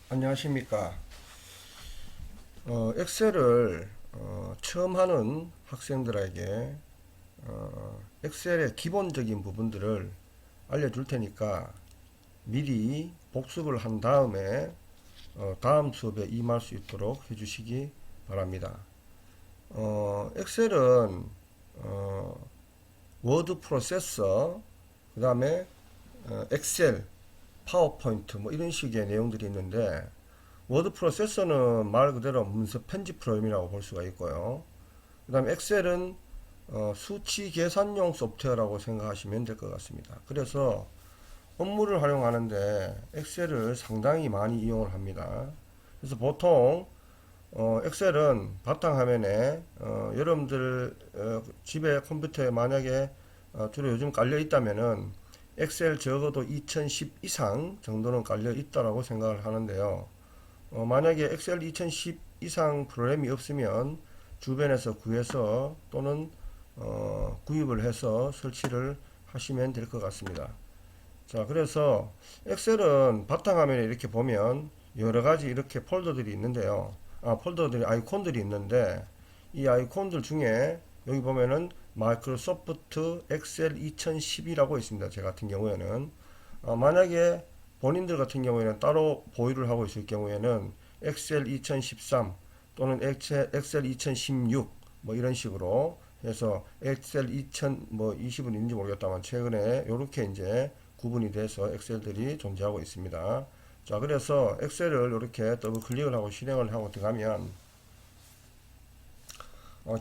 안녕하십니까. 엑셀을 처음 하는 학생들에게 엑셀의 기본적인 부분들을 알려줄 테니까 미리 복습을 한 다음에 다음 수업에 임할 수 있도록 해주시기 바랍니다. 엑셀은 워드 프로세서, 그 다음에 엑셀, 파워포인트 뭐 이런 식의 내용들이 있는데, 워드 프로세서는 말 그대로 문서 편집 프로그램이라고 볼 수가 있고요. 그 다음에 엑셀은 수치 계산용 소프트웨어라고 생각하시면 될 것 같습니다. 그래서 업무를 활용하는데 엑셀을 상당히 많이 이용을 합니다. 그래서 보통 엑셀은 바탕화면에 여러분들 집에 컴퓨터에 만약에 주로 요즘 깔려 있다면은 엑셀 적어도 2010 이상 정도는 깔려 있다라고 생각을 하는데요. 만약에 엑셀 2010 이상 프로그램이 없으면 주변에서 구해서 또는 구입을 해서 설치를 하시면 될 것 같습니다. 자, 그래서 엑셀은 바탕화면에 이렇게 보면 여러 가지 이렇게 폴더들이 있는데요. 폴더들이 아이콘들이 있는데, 이 아이콘들 중에 여기 보면은 마이크로소프트 엑셀 2010이라고 있습니다. 제 같은 경우에는 만약에 본인들 같은 경우에는 따로 보유를 하고 있을 경우에는 엑셀 2013 또는 엑셀 2016 뭐 이런 식으로 해서 엑셀 2020은 있는지 모르겠다만 최근에 이렇게 이제 구분이 돼서 엑셀들이 존재하고 있습니다. 자, 그래서 엑셀을 이렇게 더블 클릭을 하고 실행을 하고 들어가면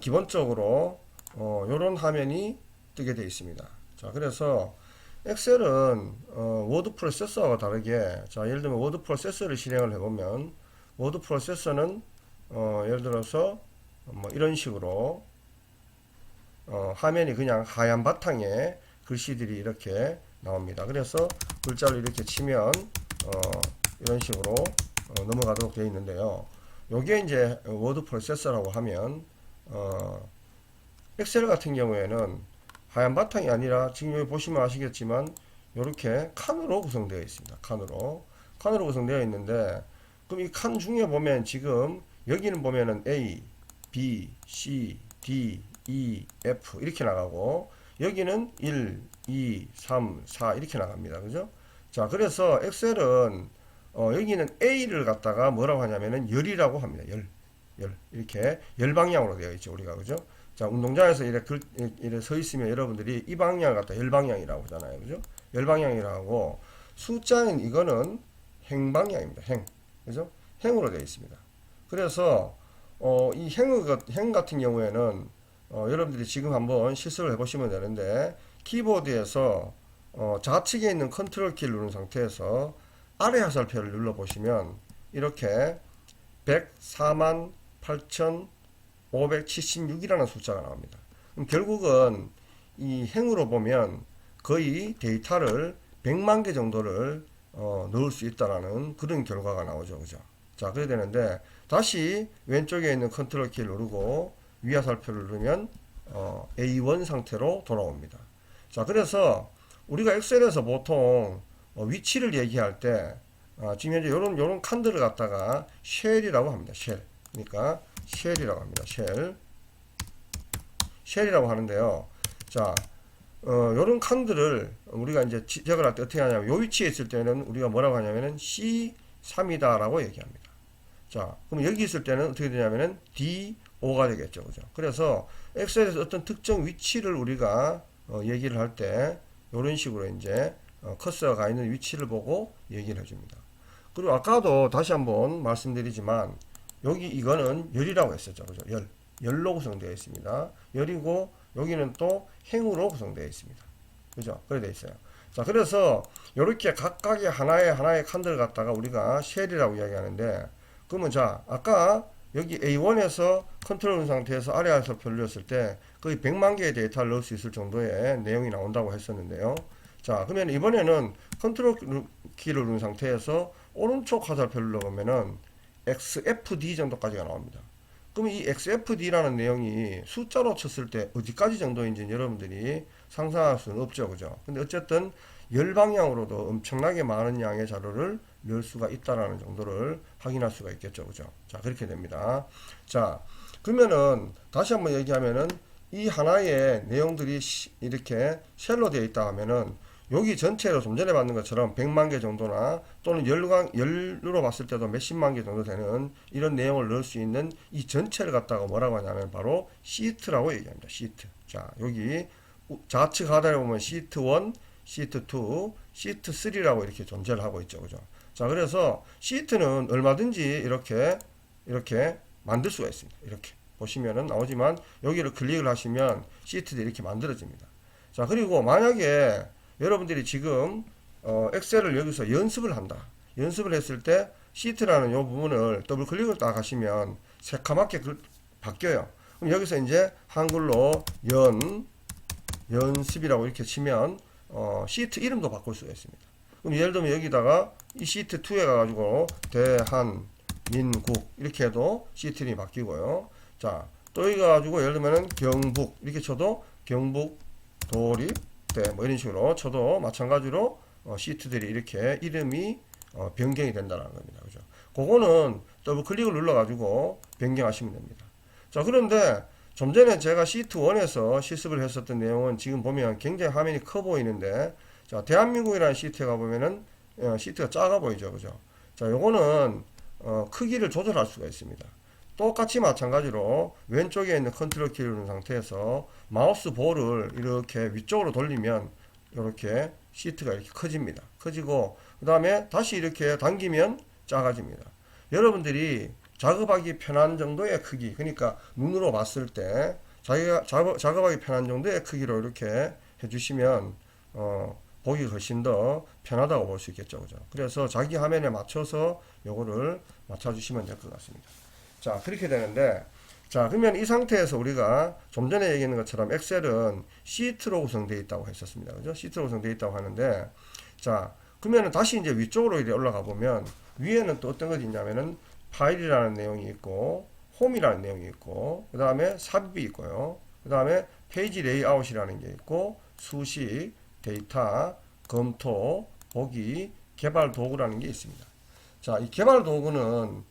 기본적으로 이런 화면이 뜨게 되어 있습니다. 자, 그래서 엑셀은 워드 프로세서와 다르게, 자, 예를 들면 워드 프로세서를 실행을 해보면 워드 프로세서는 예를 들어서 뭐 이런 식으로 화면이 그냥 하얀 바탕에 글씨들이 이렇게 나옵니다. 그래서 글자를 이렇게 치면 이런 식으로 넘어가도록 되어 있는데요. 요게 이제 워드 프로세서라고 하면 엑셀 같은 경우에는 하얀 바탕이 아니라 지금 여기 보시면 아시겠지만 이렇게 칸으로 구성되어 있습니다. 칸으로 구성되어 있는데, 그럼 이 칸 중에 보면 지금 여기는 보면은 A, B, C, D, E, F 이렇게 나가고, 여기는 1, 2, 3, 4 이렇게 나갑니다. 그죠? 자, 그래서 엑셀은 여기는 A를 갖다가 뭐라고 하냐면은 열이라고 합니다. 이렇게 열 방향으로 되어 있죠, 우리가. 그죠? 자, 운동장에서 이래 서 있으면 여러분들이 이 방향을 갖다 열 방향이라고 하잖아요. 그죠? 열 방향이라고 하고, 숫자는 이거는 행 방향입니다. 행. 그죠? 행으로 되어 있습니다. 그래서 이 행 같은 경우에는 여러분들이 지금 한번 실습을 해보시면 되는데, 키보드에서 좌측에 있는 컨트롤 키를 누른 상태에서 아래 화살표를 눌러보시면 이렇게 104만 8,576이라는 숫자가 나옵니다. 그럼 결국은 이 행으로 보면 거의 데이터를 100만 개 정도를 넣을 수 있다라는 그런 결과가 나오죠. 그죠? 자, 그래야 되는데, 다시 왼쪽에 있는 컨트롤 키를 누르고 위화살표를 누르면 A1 상태로 돌아옵니다. 자, 그래서 우리가 엑셀에서 보통 위치를 얘기할 때 지금 현재 요런 칸들을 갖다가 쉘이라고 합니다. 쉘. 그러니까 쉘이라고 합니다. 쉘이라고 하는데요. 자, 요런 칸들을 우리가 이제 지적을 할 때 어떻게 하냐면, 요 위치에 있을 때는 우리가 뭐라고 하냐면은 C3이다 라고 얘기합니다. 자, 그럼 여기 있을 때는 어떻게 되냐면은 D5가 되겠죠. 그죠? 그래서 엑셀에서 어떤 특정 위치를 우리가 얘기를 할 때 이런 식으로 이제 커서가 있는 위치를 보고 얘기를 해줍니다. 그리고 아까도 다시 한번 말씀드리지만, 여기 이거는 열이라고 했었죠. 그죠? 열로 구성되어 있습니다. 열이고, 여기는 또 행으로 구성되어 있습니다. 그죠? 그래 되어 있어요. 자, 그래서 이렇게 각각의 하나의 칸들 갖다가 우리가 쉘이라고 이야기하는데, 그러면 자, 아까 여기 A1에서 컨트롤 상태에서 아래 화살표를 눌렀을 때 거의 100만 개의 데이터를 넣을 수 있을 정도의 내용이 나온다고 했었는데요. 자, 그러면 이번에는 컨트롤 키를 누른 상태에서 오른쪽 화살표를 눌러보면은 XFD 정도까지가 나옵니다. 그럼 이 XFD라는 내용이 숫자로 쳤을 때 어디까지 정도인지 여러분들이 상상할 수는 없죠. 그죠? 근데 어쨌든 열 방향으로도 엄청나게 많은 양의 자료를 넣을 수가 있다라는 정도를 확인할 수가 있겠죠. 그죠? 자, 그렇게 됩니다. 자, 그러면은 다시 한번 얘기하면은 이 하나의 내용들이 이렇게 셀로 되어 있다 하면은 여기 전체로 좀 전에 봤는 것처럼 100만 개 정도나 또는 열로 봤을 때도 몇십만 개 정도 되는 이런 내용을 넣을 수 있는 이 전체를 갖다가 뭐라고 하냐면 바로 시트라고 얘기합니다. 시트. 자, 여기 좌측 하단에 보면 시트 1, 시트 2, 시트 3라고 이렇게 존재를 하고 있죠. 그죠? 자, 그래서 시트는 얼마든지 이렇게 만들 수가 있습니다. 이렇게 보시면은 나오지만 여기를 클릭을 하시면 시트들이 이렇게 만들어집니다. 자, 그리고 만약에 여러분들이 지금 엑셀을 여기서 연습을 한다. 연습을 했을 때 시트라는 이 부분을 더블 클릭을 딱 하시면 새카맣게 바뀌어요. 그럼 여기서 이제 한글로 연습이라고 이렇게 치면 시트 이름도 바꿀 수가 있습니다. 그럼 예를 들면 여기다가 이 시트 2에 가가지고 대한민국 이렇게 해도 시트 이름이 바뀌고요. 자, 또 여기 가가지고 예를 들면은 경북 이렇게 쳐도 경북 도립대 뭐 이런 식으로 쳐도 마찬가지로 시트들이 이렇게 이름이 변경이 된다는 겁니다. 그죠? 그거는 더블 클릭을 눌러가지고 변경하시면 됩니다. 자, 그런데 좀 전에 제가 시트 1에서 실습을 했었던 내용은 지금 보면 굉장히 화면이 커 보이는데, 자, 대한민국이라는 시트에 가보면은 시트가 작아 보이죠. 그죠? 자, 요거는 크기를 조절할 수가 있습니다. 똑같이 마찬가지로 왼쪽에 있는 컨트롤 키를 누른 상태에서 마우스 볼을 이렇게 위쪽으로 돌리면 이렇게 시트가 이렇게 커집니다. 커지고 그 다음에 다시 이렇게 당기면 작아집니다. 여러분들이 작업하기 편한 정도의 크기, 그러니까 눈으로 봤을 때 자기가 작업하기 편한 정도의 크기로 이렇게 해주시면 보기 훨씬 더 편하다고 볼 수 있겠죠. 그죠? 그래서 자기 화면에 맞춰서 요거를 맞춰주시면 될 것 같습니다. 자, 그렇게 되는데, 자, 그러면 이 상태에서 우리가 좀 전에 얘기했는 것처럼 엑셀은 시트로 구성되어 있다고 했었습니다. 그죠? 시트로 구성되어 있다고 하는데, 자, 그러면 다시 이제 위쪽으로 이렇게 올라가 보면 위에는 또 어떤 것이 있냐면은 파일이라는 내용이 있고, 홈이라는 내용이 있고, 그 다음에 삽입이 있고요. 그 다음에 페이지 레이아웃이라는 게 있고, 수식, 데이터, 검토, 보기, 개발 도구라는 게 있습니다. 자, 이 개발 도구는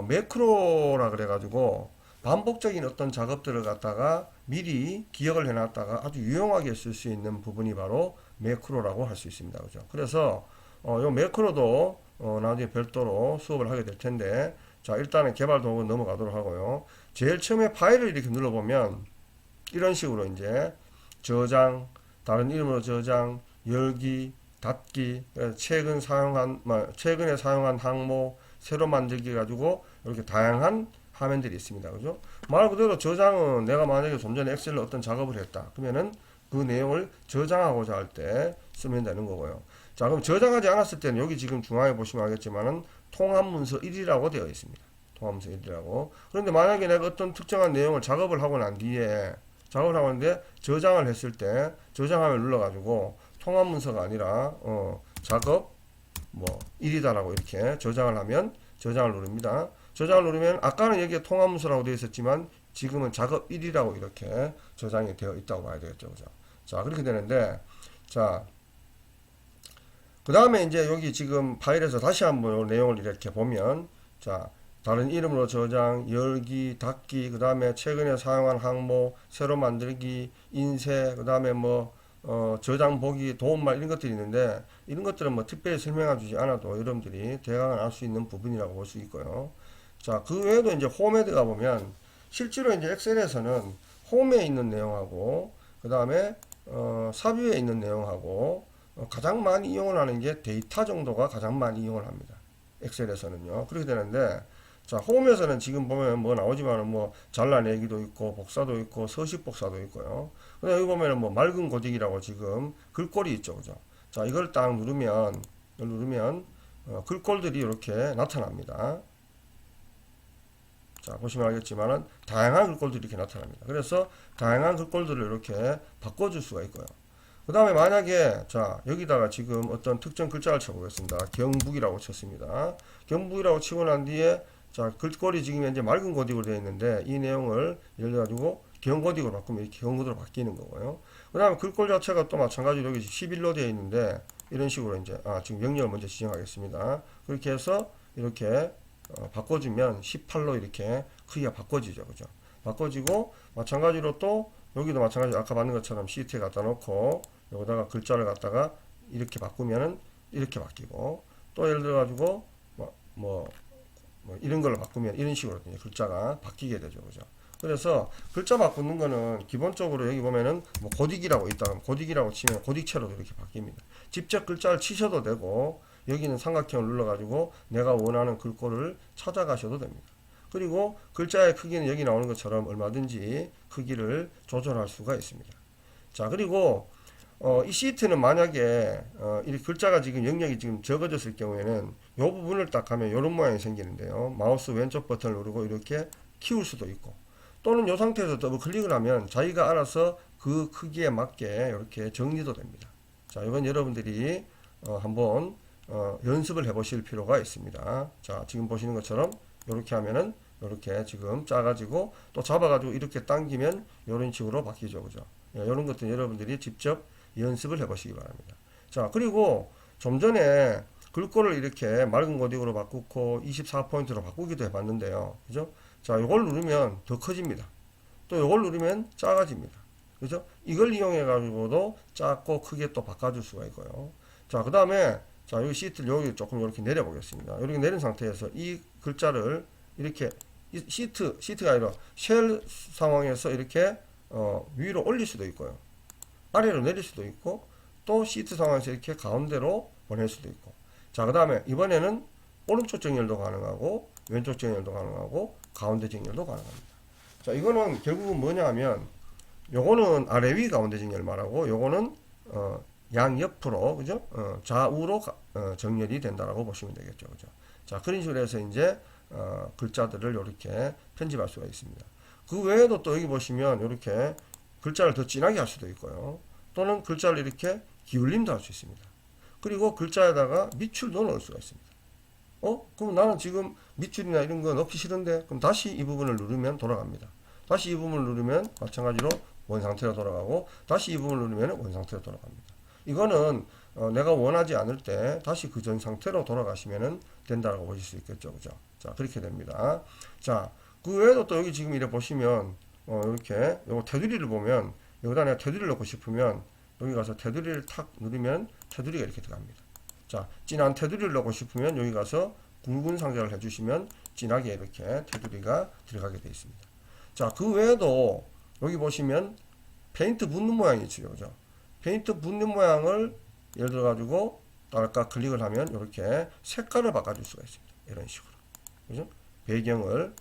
매크로라 그래가지고 반복적인 어떤 작업들을 갖다가 미리 기억을 해놨다가 아주 유용하게 쓸 수 있는 부분이 바로 매크로라고 할 수 있습니다. 그죠? 그래서 요 매크로도 나중에 별도로 수업을 하게 될 텐데, 자, 일단은 개발 도구 넘어가도록 하고요. 제일 처음에 파일을 이렇게 눌러보면 이런 식으로 이제 저장, 다른 이름으로 저장, 열기, 닫기, 최근에 사용한 항목, 새로 만들기 가지고 이렇게 다양한 화면들이 있습니다. 그죠? 말 그대로 저장은 내가 만약에 좀 전에 엑셀로 어떤 작업을 했다. 그러면은 그 내용을 저장하고자 할 때 쓰면 되는 거고요. 자, 그럼 저장하지 않았을 때는 여기 지금 중앙에 보시면 알겠지만은 통합문서 1이라고 되어 있습니다. 통합문서 1이라고. 그런데 만약에 내가 어떤 특정한 내용을 작업을 하고 난 뒤에 작업을 하고 있는데 저장을 했을 때 저장함을 눌러가지고 통합문서가 아니라 작업 뭐 1이다라고 이렇게 저장을 하면 저장을 누릅니다. 저장을 누르면 아까는 여기에 통합문서라고 되어 있었지만 지금은 작업 1이라고 이렇게 저장이 되어 있다고 봐야 되겠죠. 그죠? 자, 그렇게 되는데, 자, 그 다음에 이제 여기 지금 파일에서 다시 한번 내용을 이렇게 보면, 자, 다른 이름으로 저장, 열기, 닫기, 그 다음에 최근에 사용한 항목, 새로 만들기, 인쇄, 그 다음에 뭐 저장 보기, 도움말 이런 것들이 있는데 이런 것들은 뭐 특별히 설명해 주지 않아도 여러분들이 대강을 알 수 있는 부분이라고 볼 수 있고요. 자, 그 외에도 이제 홈에 들어가 보면 실제로 이제 엑셀에서는 홈에 있는 내용하고 그 다음에 삽입에 있는 내용하고 가장 많이 이용을 하는 게 데이터 정도가 가장 많이 이용을 합니다. 엑셀에서는요. 그렇게 되는데, 자, 홈에서는 지금 보면 뭐 나오지만은 뭐 잘라내기도 있고 복사도 있고 서식 복사도 있고요. 근데 여기 보면은 뭐 맑은 고딕이라고 지금 글꼴이 있죠. 그죠? 자, 이걸 딱 누르면 글꼴들이 이렇게 나타납니다. 자, 보시면 알겠지만은 다양한 글꼴들이 이렇게 나타납니다. 그래서 다양한 글꼴들을 이렇게 바꿔줄 수가 있고요. 그 다음에 만약에 자, 여기다가 지금 어떤 특정 글자를 쳐보겠습니다. 경북이라고 쳤습니다. 경북이라고 치고 난 뒤에 자, 글꼴이 지금 현재 맑은 고딕으로 되어 있는데 이 내용을 예를 들어 가지고 경고딕으로 바꾸면 이렇게 경고딕으로 바뀌는 거고요. 그 다음에 글꼴 자체가 또 마찬가지로 여기 11로 되어 있는데 이런 식으로 이제 지금 명령을 먼저 지정하겠습니다. 그렇게 해서 이렇게 바꿔주면 18로 이렇게 크기가 바꿔지죠. 그죠? 바꿔지고 마찬가지로 또 여기도 마찬가지로 아까 만든 것처럼 시트에 갖다 놓고 여기다가 글자를 갖다가 이렇게 바꾸면은 이렇게 바뀌고 또 예를 들어 가지고 뭐 이런 걸로 바꾸면 이런 식으로 글자가 바뀌게 되죠. 그죠? 그래서 글자 바꾸는 거는 기본적으로 여기 보면은 뭐 고딕이라고 있다. 고딕이라고 치면 고딕체로도 이렇게 바뀝니다. 직접 글자를 치셔도 되고 여기는 삼각형을 눌러가지고 내가 원하는 글꼴을 찾아가셔도 됩니다. 그리고 글자의 크기는 여기 나오는 것처럼 얼마든지 크기를 조절할 수가 있습니다. 자, 그리고 이 시트는 만약에 이 글자가 지금 영역이 지금 적어졌을 경우에는 이 부분을 딱 하면 이런 모양이 생기는데요. 마우스 왼쪽 버튼을 누르고 이렇게 키울 수도 있고 또는 이 상태에서 더블 클릭을 하면 자기가 알아서 그 크기에 맞게 이렇게 정리도 됩니다. 자, 이건 여러분들이 한번 연습을 해 보실 필요가 있습니다. 자, 지금 보시는 것처럼 이렇게 하면은 이렇게 지금 짜가지고 또 잡아가지고 이렇게 당기면 이런 식으로 바뀌죠. 그죠? 이런 것들 여러분들이 직접 연습을 해 보시기 바랍니다. 자, 그리고 좀 전에 글꼴을 이렇게 맑은 고딕으로 바꾸고 24포인트로 바꾸기도 해 봤는데요. 그죠? 자, 이걸 누르면 더 커집니다. 또 이걸 누르면 작아집니다. 그죠? 이걸 이용해 가지고도 작고 크게 또 바꿔줄 수가 있고요. 자, 그 다음에 자, 여기 시트를 여기 조금 이렇게 내려 보겠습니다. 이렇게 내린 상태에서 이 글자를 이렇게 시트가 아니라 쉘 상황에서 이렇게 위로 올릴 수도 있고요. 아래로 내릴 수도 있고 또 시트 상황에서 이렇게 가운데로 보낼 수도 있고. 자, 그 다음에 이번에는 오른쪽 정렬도 가능하고 왼쪽 정렬도 가능하고 가운데 정렬도 가능합니다. 자, 이거는 결국은 뭐냐 하면 요거는 아래 위 가운데 정렬 말하고 요거는 양옆으로 그죠? 좌우로 정렬이 된다라고 보시면 되겠죠. 그죠? 자, 그런 식으로 해서 이제 글자들을 이렇게 편집할 수가 있습니다. 그 외에도 또 여기 보시면 이렇게 글자를 더 진하게 할 수도 있고요. 또는 글자를 이렇게 기울림도 할 수 있습니다. 그리고 글자에다가 밑줄도 넣을 수가 있습니다. 그럼 나는 지금 밑줄이나 이런 거 넣기 싫은데 그럼 다시 이 부분을 누르면 돌아갑니다. 다시 이 부분을 누르면 마찬가지로 원 상태로 돌아가고 다시 이 부분을 누르면 원 상태로 돌아갑니다. 이거는 내가 원하지 않을 때 다시 그 전 상태로 돌아가시면 된다고 보실 수 있겠죠. 그죠? 자, 그렇게 됩니다. 자, 그 외에도 또 여기 지금 이래 보시면 이렇게 요거 테두리를 보면 여기다 내가 테두리를 넣고 싶으면 여기 가서 테두리를 탁 누르면 테두리가 이렇게 들어갑니다. 자, 진한 테두리를 넣고 싶으면 여기 가서 굵은 상자를 해주시면 진하게 이렇게 테두리가 들어가게 되어 있습니다. 자, 그 외에도 여기 보시면 페인트 붓는 모양이 있죠. 그죠? 페인트 붓는 모양을 예를 들어 가지고 아까 클릭을 하면 이렇게 색깔을 바꿔줄 수가 있습니다. 이런 식으로. 그죠? 배경을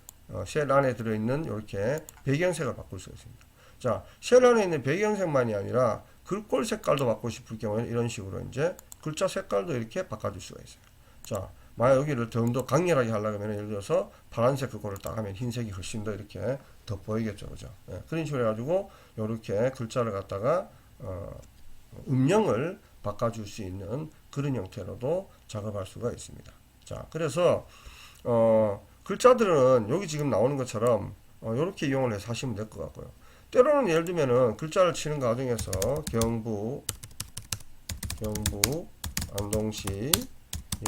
쉘 안에 들어있는 이렇게 배경색을 바꿀 수가 있습니다. 자, 쉘 안에 있는 배경색만이 아니라 글꼴 색깔도 바꾸고 싶을 경우에는 이런 식으로 이제 글자 색깔도 이렇게 바꿔줄 수가 있어요. 자, 만약 여기를 좀 더 강렬하게 하려고 하면 예를 들어서 파란색 글꼴을 딱 하면 흰색이 훨씬 더 이렇게 돋보이겠죠. 그죠? 그런 식으로 해가지고 이렇게 글자를 갖다가 음영을 바꿔줄 수 있는 그런 형태로도 작업할 수가 있습니다. 자, 그래서 글자들은 여기 지금 나오는 것처럼 이렇게 이용을 해서 하시면 될 것 같고요. 때로는 예를 들면은 글자를 치는 과정에서 경북, 안동시,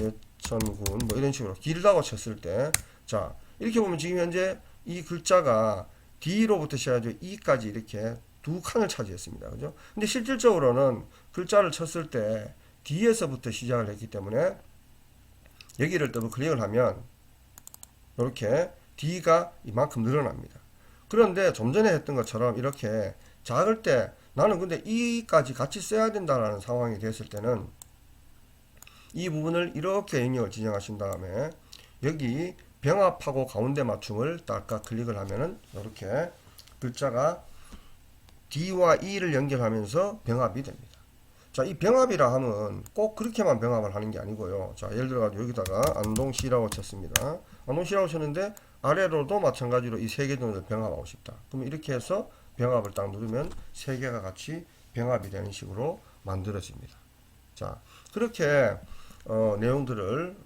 예천군 뭐 이런 식으로 길다고 쳤을 때, 자, 이렇게 보면 지금 현재 이 글자가 D로부터 시작해서 E까지 이렇게 두 칸을 차지했습니다. 그죠? 근데 실질적으로는 글자를 쳤을 때 D에서부터 시작을 했기 때문에 여기를 더블 클릭을 하면 이렇게 D가 이만큼 늘어납니다. 그런데 좀 전에 했던 것처럼 이렇게 작을 때 나는 근데 E까지 같이 써야 된다라는 상황이 됐을 때는 이 부분을 이렇게 영역을 지정하신 다음에 여기 병합하고 가운데 맞춤을 딱 클릭을 하면은 이렇게 글자가 D와 E를 연결하면서 병합이 됩니다. 자, 이 병합이라 하면 꼭 그렇게만 병합을 하는 게 아니고요. 자, 예를 들어가지고 여기다가 안동시라고 쳤습니다. 안동시라고 쳤는데 아래로도 마찬가지로 이 세 개 정도를 병합하고 싶다. 그러면 이렇게 해서 병합을 딱 누르면 세 개가 같이 병합이 되는 식으로 만들어집니다. 자, 그렇게 내용들을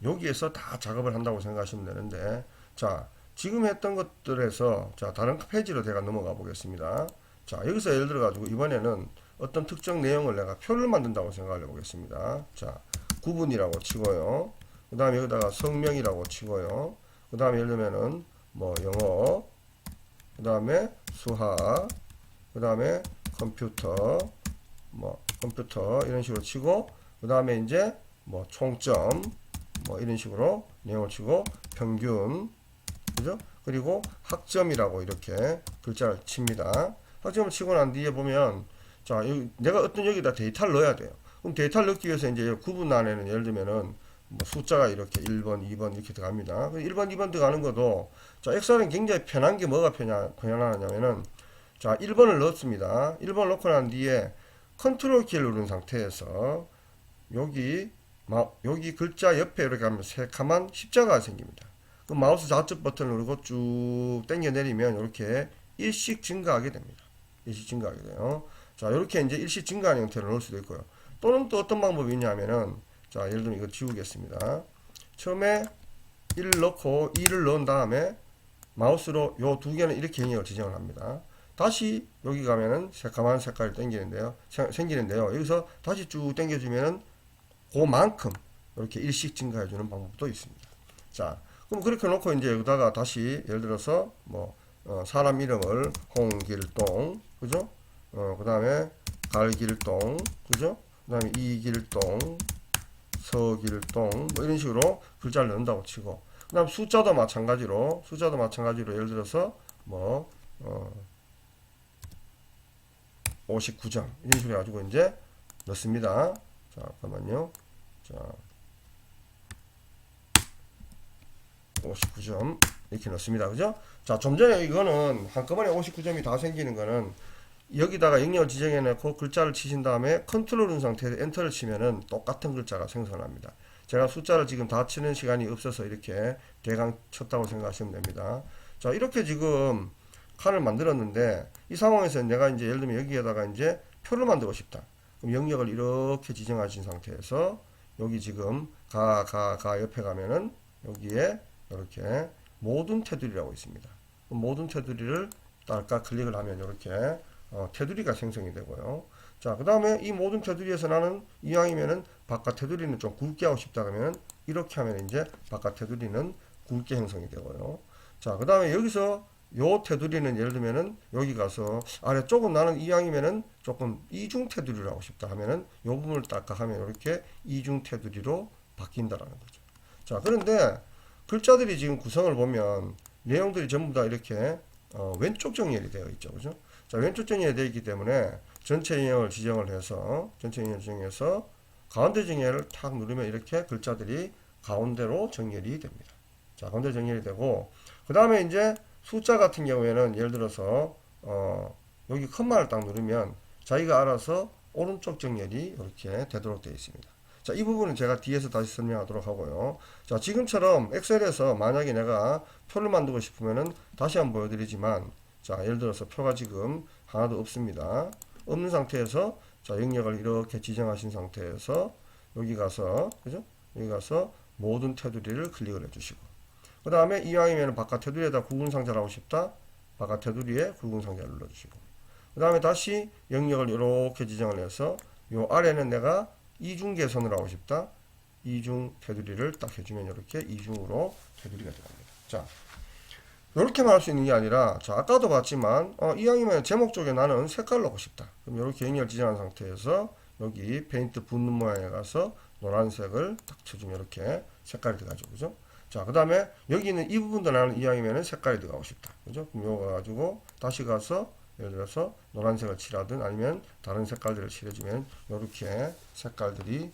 여기에서 다 작업을 한다고 생각하시면 되는데, 자, 지금 했던 것들에서 자, 다른 페이지로 제가 넘어가 보겠습니다. 자, 여기서 예를 들어 가지고 이번에는 어떤 특정 내용을 내가 표를 만든다고 생각을 해보겠습니다. 자, 구분이라고 치고요. 그 다음에 여기다가 성명이라고 치고요. 그 다음에 예를 들면은 뭐 영어, 그 다음에 수학, 그 다음에 컴퓨터, 뭐 컴퓨터 이런 식으로 치고, 그 다음에 이제 뭐 총점, 뭐 이런 식으로 내용을 치고, 평균, 그죠? 그리고 학점이라고 이렇게 글자를 칩니다. 학점을 치고 난 뒤에 보면, 자, 내가 어떤 여기다 데이터를 넣어야 돼요. 그럼 데이터를 넣기 위해서 이제 구분 안에는 예를 들면은 뭐 숫자가 이렇게 1번, 2번 이렇게 들어갑니다. 1번, 2번 들어가는 것도, 자, 엑셀은 굉장히 편한 게 뭐가 편하냐면은, 자, 1번을 넣었습니다. 1번을 넣고 난 뒤에 컨트롤 키를 누른 상태에서 여기 글자 옆에 이렇게 하면 새카만 십자가가 생깁니다. 그 마우스 좌측 버튼을 누르고 쭉 당겨 내리면 이렇게 일씩 증가하게 됩니다. 일씩 증가하게 돼요. 자, 이렇게 이제 일씩 증가하는 형태로 넣을 수도 있고요. 또는 또 어떤 방법이 있냐면은, 자, 예를 들면 이거 지우겠습니다. 처음에 1을 넣고 2를 넣은 다음에 마우스로 요 두 개는 이렇게 영역을 지정을 합니다. 다시 여기 가면은 새까만 색깔이 생기는데요. 여기서 다시 쭉 당겨주면은 그만큼 이렇게 일씩 증가해주는 방법도 있습니다. 자, 그럼 그렇게 놓고 이제 여기다가 다시 예를 들어서 뭐 사람 이름을 홍길동, 그죠? 그 다음에 갈길동, 그죠? 그 다음에 이길동, 서길동, 뭐 이런 식으로 글자를 넣는다고 치고, 그 다음 숫자도 마찬가지로 예를 들어서 뭐 59점 이런 식으로 해가지고 이제 넣습니다. 자, 잠깐만요. 자, 59점 이렇게 넣습니다. 그죠? 자, 좀 전에 이거는 한꺼번에 59점이 다 생기는 거는 여기다가 영역을 지정해 놓고 글자를 치신 다음에 컨트롤 누른 상태에서 엔터를 치면은 똑같은 글자가 생성합니다. 제가 숫자를 지금 다 치는 시간이 없어서 이렇게 대강 쳤다고 생각하시면 됩니다. 자, 이렇게 지금 칸을 만들었는데 이 상황에서 내가 이제 예를 들면 여기에다가 이제 표를 만들고 싶다. 그럼 영역을 이렇게 지정하신 상태에서 여기 지금 가 옆에 가면은 여기에 이렇게 모든 테두리라고 있습니다. 모든 테두리를 딸깍 클릭을 하면 이렇게 테두리가 생성이 되고요. 자, 그 다음에 이 모든 테두리에서 나는 이왕이면은 바깥 테두리는 좀 굵게 하고 싶다 그러면 이렇게 하면 이제 바깥 테두리는 굵게 형성이 되고요. 자, 그 다음에 여기서 요 테두리는 예를 들면은 여기 가서 아래쪽은 나는 이왕이면은 조금 이중 테두리를 하고 싶다 하면은 요 부분을 딸깍 하면 이렇게 이중 테두리로 바뀐다라는 거죠. 자, 그런데 글자들이 지금 구성을 보면 내용들이 전부 다 이렇게 왼쪽 정렬이 되어 있죠. 그죠? 자, 왼쪽 정렬이 되어 있기 때문에 전체 영역을 지정을 해서 가운데 정렬을 탁 누르면 이렇게 글자들이 가운데로 정렬이 됩니다. 자, 가운데 정렬이 되고 그 다음에 이제 숫자 같은 경우에는 예를 들어서 여기 컴마를 딱 누르면 자기가 알아서 오른쪽 정렬이 이렇게 되도록 되어 있습니다. 자, 이 부분은 제가 뒤에서 다시 설명하도록 하고요. 자, 지금처럼 엑셀에서 만약에 내가 표를 만들고 싶으면은 다시 한번 보여드리지만, 자, 예를 들어서 표가 지금 하나도 없습니다. 없는 상태에서, 자, 영역을 이렇게 지정하신 상태에서 여기 가서, 그죠? 여기 가서 모든 테두리를 클릭을 해주시고, 그 다음에 이왕이면 바깥 테두리에다 굵은 상자를 하고 싶다. 바깥 테두리에 굵은 상자를 눌러주시고, 그 다음에 다시 영역을 이렇게 지정을 해서 요 아래는 내가 이중 개선을 하고 싶다. 이중 테두리를 딱 해주면 이렇게 이중으로 테두리가 들어갑니다. 자, 이렇게만 할 수 있는 게 아니라, 자, 아까도 봤지만, 이왕이면 제목 쪽에 나는 색깔을 넣고 싶다. 그럼 이렇게 영역을 지정한 상태에서 여기 페인트 붓는 모양에 가서 노란색을 딱 쳐주면 이렇게 색깔이 들어가죠. 그죠? 자, 그 다음에 여기 있는 이 부분도 나는 이왕이면 색깔이 들어가고 싶다. 그죠? 그럼 요거 가지고 다시 가서 예를 들어서 노란색을 칠하든 아니면 다른 색깔들을 칠해주면 이렇게 색깔들이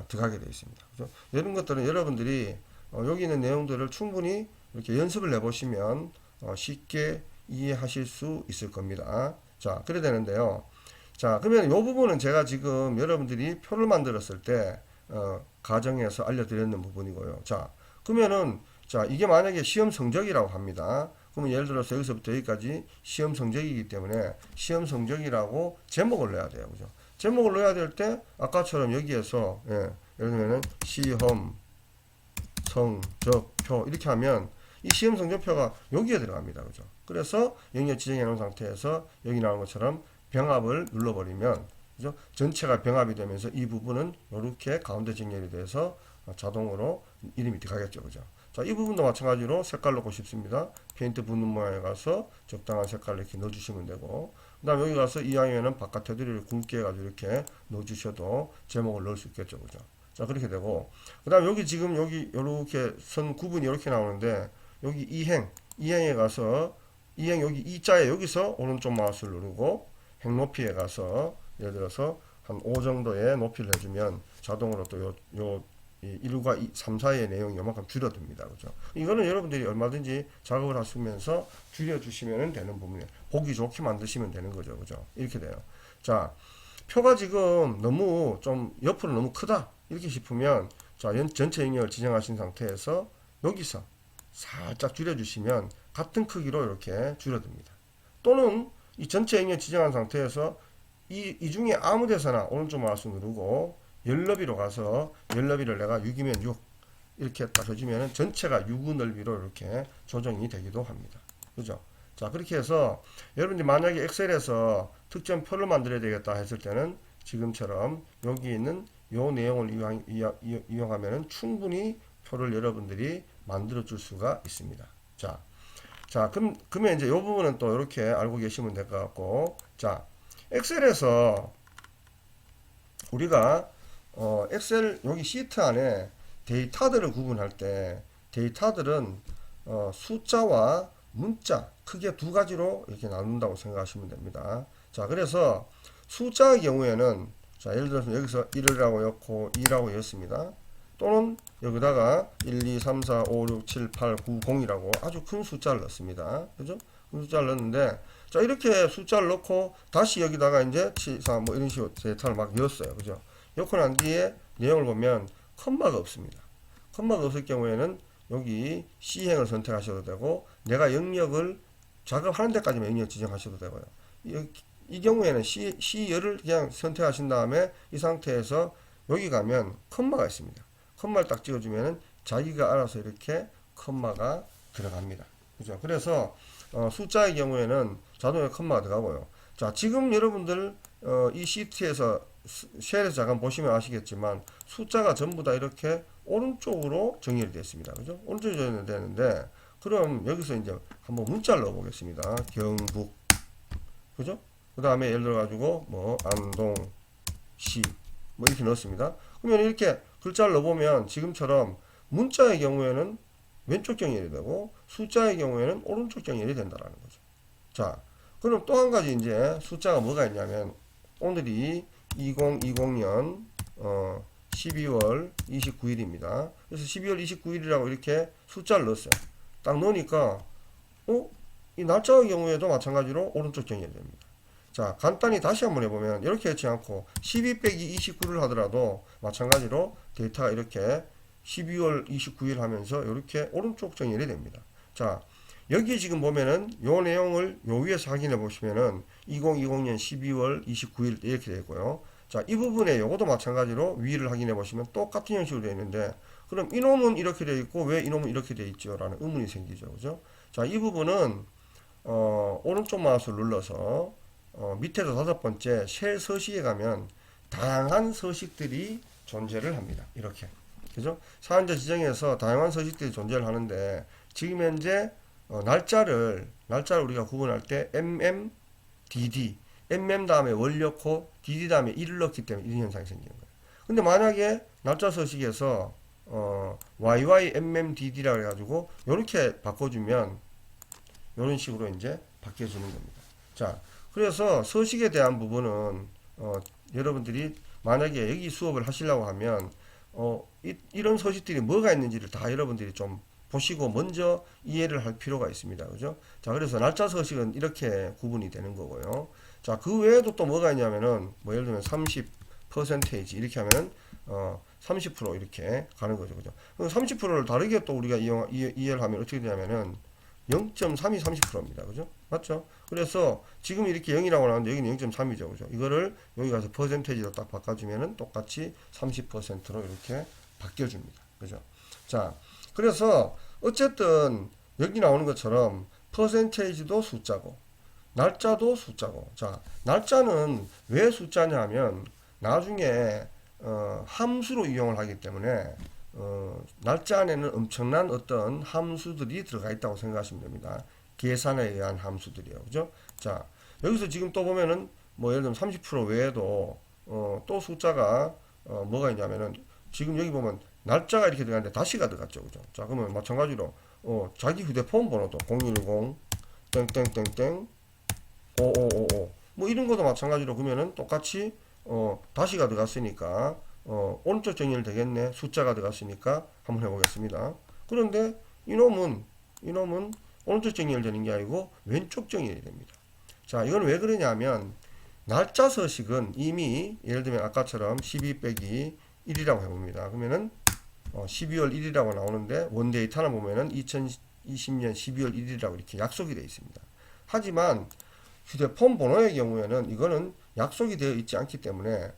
들어가게 되어 있습니다. 그죠? 이런 것들은 여러분들이 여기 있는 내용들을 충분히 이렇게 연습을 해보시면 쉽게 이해하실 수 있을 겁니다. 자, 그래 되는데요. 자, 그러면 이 부분은 제가 지금 여러분들이 표를 만들었을 때 가정에서 알려드렸는 부분이고요. 자, 그러면은 자, 이게 만약에 시험 성적이라고 합니다. 그러면 예를 들어서 여기서부터 여기까지 시험 성적이기 때문에 시험 성적이라고 제목을 넣어야 돼요. 그죠? 제목을 넣어야 될 때 아까처럼 여기에서 예를 들면은 시험 성적표 이렇게 하면 이 시험 성적표가 여기에 들어갑니다. 그죠? 그래서 영역 지정해 놓은 상태에서 여기 나오는 것처럼 병합을 눌러버리면, 그죠? 전체가 병합이 되면서 이 부분은 이렇게 가운데 정렬이 돼서 자동으로 이름이 들어가겠죠. 그죠? 자, 이 부분도 마찬가지로 색깔 넣고 싶습니다. 페인트 붓는 모양에 가서 적당한 색깔을 이렇게 넣어주시면 되고, 그 다음 여기 가서 이왕이면은 바깥 테두리를 굵게 해가지고 이렇게 넣어주셔도 제목을 넣을 수 있겠죠. 그죠? 자, 그렇게 되고, 그 다음 여기 지금 여기 이렇게 선 구분이 이렇게 나오는데, 여기 이행에 가서, 이행 여기 이자에 여기서 오른쪽 마우스를 누르고, 행 높이에 가서, 예를 들어서 한 5 정도의 높이를 해주면 자동으로 또 요 1과 2, 3, 4의 내용이 요만큼 줄어듭니다. 그죠? 이거는 여러분들이 얼마든지 작업을 하시면서 줄여주시면 되는 부분이에요. 보기 좋게 만드시면 되는 거죠. 그죠? 이렇게 돼요. 자, 표가 지금 너무 좀 옆으로 너무 크다. 이렇게 싶으면, 자, 전체 영역을 지정하신 상태에서 여기서 살짝 줄여주시면 같은 크기로 이렇게 줄어듭니다. 또는 이 전체 영역 지정한 상태에서 이 중에 아무 데서나 오른쪽 마우스 누르고 열너비로 가서 열너비를 내가 6이면 6 이렇게 딱 해주면 전체가 6의 넓이로 이렇게 조정이 되기도 합니다. 그죠? 자, 그렇게 해서 여러분들이 만약에 엑셀에서 특정 표를 만들어야 되겠다 했을 때는 지금처럼 여기 있는 요 내용을 이용하면 충분히 표를 여러분들이 만들어 줄 수가 있습니다. 자, 그러면 이제 요 부분은 또 이렇게 알고 계시면 될 것 같고, 자, 엑셀에서 우리가 엑셀 여기 시트 안에 데이터들을 구분할 때 데이터들은 숫자와 문자 크게 두 가지로 이렇게 나눈다고 생각하시면 됩니다. 자, 그래서 숫자의 경우에는 자, 예를 들어서 여기서 1이라고 넣고 2라고 넣었습니다. 또는 여기다가 1, 2, 3, 4, 5, 6, 7, 8, 9, 0이라고 아주 큰 숫자를 넣습니다. 그죠? 큰 숫자를 넣었는데, 자, 이렇게 숫자를 넣고 다시 여기다가 이제 7, 4, 뭐 이런 식으로 데이터를 막 넣었어요. 그죠? 넣고 난 뒤에 내용을 보면 컴마가 없습니다. 컴마가 없을 경우에는 여기 C행을 선택하셔도 되고, 내가 영역을 작업하는 데까지만 영역 지정하셔도 되고요. 이 경우에는 C열을 그냥 선택하신 다음에 이 상태에서 여기 가면 컴마가 있습니다. 컴마를 딱 찍어주면은 자기가 알아서 이렇게 컴마가 들어갑니다. 그죠? 그래서 숫자의 경우에는 자동으로 컴마가 들어가고요. 자, 지금 여러분들 이 시트에서 쉘에서 잠깐 보시면 아시겠지만 숫자가 전부 다 이렇게 오른쪽으로 정렬이 됐습니다. 그죠? 오른쪽으로 정렬이 되는데, 그럼 여기서 이제 한번 문자를 넣어 보겠습니다. 경북. 그죠? 그 다음에 예를 들어 가지고 뭐 안동시 뭐 이렇게 넣었습니다. 그러면 이렇게 글자를 넣어보면 지금처럼 문자의 경우에는 왼쪽 정렬이 되고 숫자의 경우에는 오른쪽 정렬이 된다라는 거죠. 자, 그럼 또 한 가지 이제 숫자가 뭐가 있냐면, 오늘이 2020년 12월 29일입니다. 그래서 12월 29일이라고 이렇게 숫자를 넣었어요. 딱 넣으니까 이 날짜의 경우에도 마찬가지로 오른쪽 정렬이 됩니다. 자, 간단히 다시 한번 해보면 이렇게 했지 않고 12 빼기 29를 하더라도 마찬가지로 데이터가 이렇게 12월 29일 하면서 이렇게 오른쪽 정렬이 됩니다. 자, 여기 지금 보면은 요 내용을 요 위에서 확인해 보시면은 2020년 12월 29일 이렇게 되고요. 자, 이 부분에 요것도 마찬가지로 위를 확인해 보시면 똑같은 형식으로 되어 있는데, 그럼 이놈은 이렇게 되어 있고 왜 이놈은 이렇게 되어 있죠? 라는 의문이 생기죠. 그죠? 자, 이 부분은 오른쪽 마우스를 눌러서 밑에서 5번째 쉘 서식에 가면 다양한 서식들이 존재를 합니다. 이렇게. 그죠? 사안자 지정에서 다양한 서식들이 존재를 하는데, 지금 현재 날짜를 우리가 구분할 때 MMDD, MM 다음에 원료코, DD 다음에 1을 넣기 때문에 이런 현상이 생기는 거예요. 근데 만약에 날짜 서식에서 YYMMDD라고 해가지고 이렇게 바꿔주면 이런 식으로 이제 바뀌어주는 겁니다. 자, 그래서 서식에 대한 부분은 여러분들이 만약에 여기 수업을 하시려고 하면 이런 서식들이 뭐가 있는지를 다 여러분들이 좀 보시고 먼저 이해를 할 필요가 있습니다. 그죠? 자, 그래서 날짜 서식은 이렇게 구분이 되는 거고요. 자, 그 외에도 또 뭐가 있냐면은 뭐 예를 들면 30% 이렇게 하면은 30% 이렇게 가는 거죠. 그죠? 30%를 다르게 또 우리가 이해를 하면 어떻게 되냐면은 0.3이 30%입니다. 그죠? 맞죠? 그래서 지금 이렇게 0이라고 나오는데 여기는 0.3이죠. 그죠? 이거를 여기 가서 퍼센테이지로 딱 바꿔주면은 똑같이 30%로 이렇게 바뀌어줍니다. 그죠? 자, 그래서 어쨌든 여기 나오는 것처럼 퍼센테이지도 숫자고 날짜도 숫자고. 자, 날짜는 왜 숫자냐 하면 나중에 함수로 이용을 하기 때문에 날짜 안에는 엄청난 어떤 함수들이 들어가 있다고 생각하시면 됩니다. 계산에 의한 함수들이요. 그죠? 자, 여기서 지금 또 보면은 뭐 예를 들면 30% 외에도 또 숫자가 뭐가 있냐면은 지금 여기 보면 날짜가 이렇게 들어가는데 다시가 들어갔죠. 그죠? 자, 그러면 마찬가지로 자기 휴대폰 번호도 010 땡땡땡땡 5555 뭐 이런 것도 마찬가지로 그러면은 똑같이 다시가 들어갔으니까 오른쪽 정의를 되겠네. 숫자가 들어갔으니까 한번 해보겠습니다. 그런데 이놈은 오른쪽 정의를 되는 게 아니고 왼쪽 정의를 됩니다. 자, 이건 왜 그러냐면 날짜 서식은 이미 예를 들면 아까처럼 12 빼기 1이라고 해봅니다. 그러면은 12월 1일이라고 나오는데 원데이터를 보면은 2020년 12월 1일이라고 이렇게 약속이 되어 있습니다. 하지만 휴대폰 번호의 경우에는 이거는 약속이 되어 있지 않기 때문에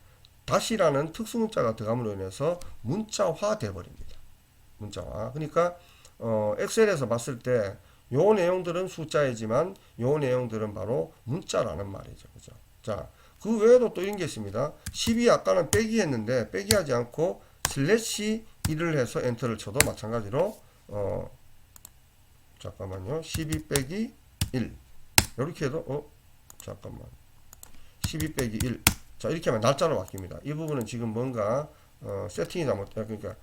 다시라는 특수문자가 들어감으로 인해서 문자화 돼 버립니다. 문자화. 그러니까 엑셀에서 봤을 때 요 내용들은 숫자이지만 요 내용들은 바로 문자라는 말이죠. 그죠? 자, 그 외에도 또 이런 게 있습니다. 12 아까는 빼기 했는데 빼기 하지 않고 슬래시 1을 해서 엔터를 쳐도 마찬가지로 잠깐만요. 12 빼기 1 이렇게 해도 잠깐만 12 빼기 1 자, 이렇게 하면 날짜로 바뀝니다. 이 부분은 지금 뭔가 세팅이 그러니까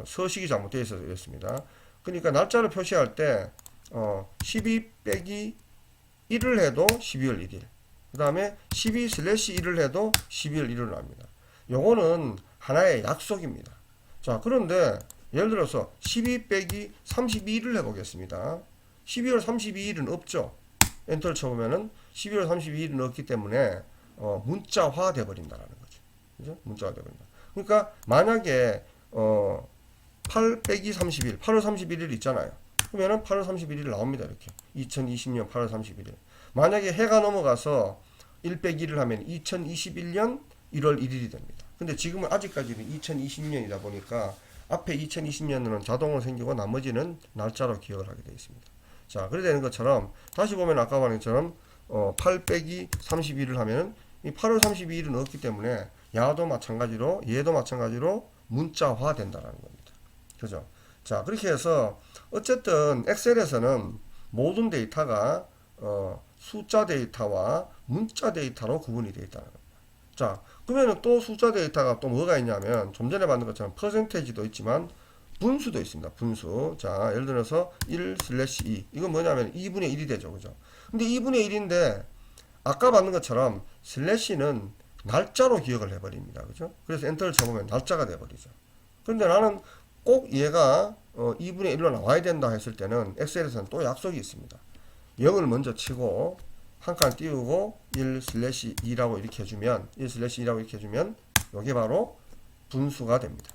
서식이 잘못되어 있어서 그렇습니다. 그러니까 날짜를 표시할 때 12 빼기 1을 해도 12월 1일 그 다음에 12/1을 해도 12월 1일로 납니다. 요거는 하나의 약속입니다. 자, 그런데 예를 들어서 12 빼기 32를 해보겠습니다. 12월 32일은 없죠. 엔터를 쳐보면은 12월 32일은 없기 때문에 문자화 돼버린다는 거죠. 그죠? 문자화 돼버린다. 그러니까 만약에 8 빼기 31, 8월 31일 있잖아요. 그러면은 8월 31일 나옵니다. 이렇게 2020년 8월 31일. 만약에 해가 넘어가서 1 빼기 1을 하면 2021년 1월 1일이 됩니다. 근데 지금은 아직까지는 2020년이다 보니까 앞에 2020년은 자동으로 생기고 나머지는 날짜로 기억을 하게 되어 있습니다. 자, 그래 되는 것처럼 다시 보면 아까 말한 것처럼 8 빼기 31을 하면 이 8월 32일은 없기 때문에 얘도 마찬가지로 문자화 된다는 겁니다. 그죠? 자, 그렇게 해서 어쨌든 엑셀에서는 모든 데이터가 숫자 데이터와 문자 데이터로 구분이 되어 있다는 겁니다. 자, 그러면 또 숫자 데이터가 또 뭐가 있냐면 좀 전에 만든 것처럼 퍼센테이지도 있지만 분수도 있습니다. 분수. 자, 예를 들어서 1/2 이건 뭐냐면 2분의 1이 되죠. 그죠? 근데 2분의 1인데 아까 만든 것처럼 슬래시는 날짜로 기억을 해버립니다. 그죠? 그래서 엔터를 쳐보면 날짜가 돼버리죠. 그런데 나는 꼭 얘가 2분의 1로 나와야 된다 했을 때는 엑셀에서는 또 약속이 있습니다. 0을 먼저 치고 한 칸 띄우고 1/2라고 이렇게 해주면 1/2라고 이렇게 해주면 이게 바로 분수가 됩니다.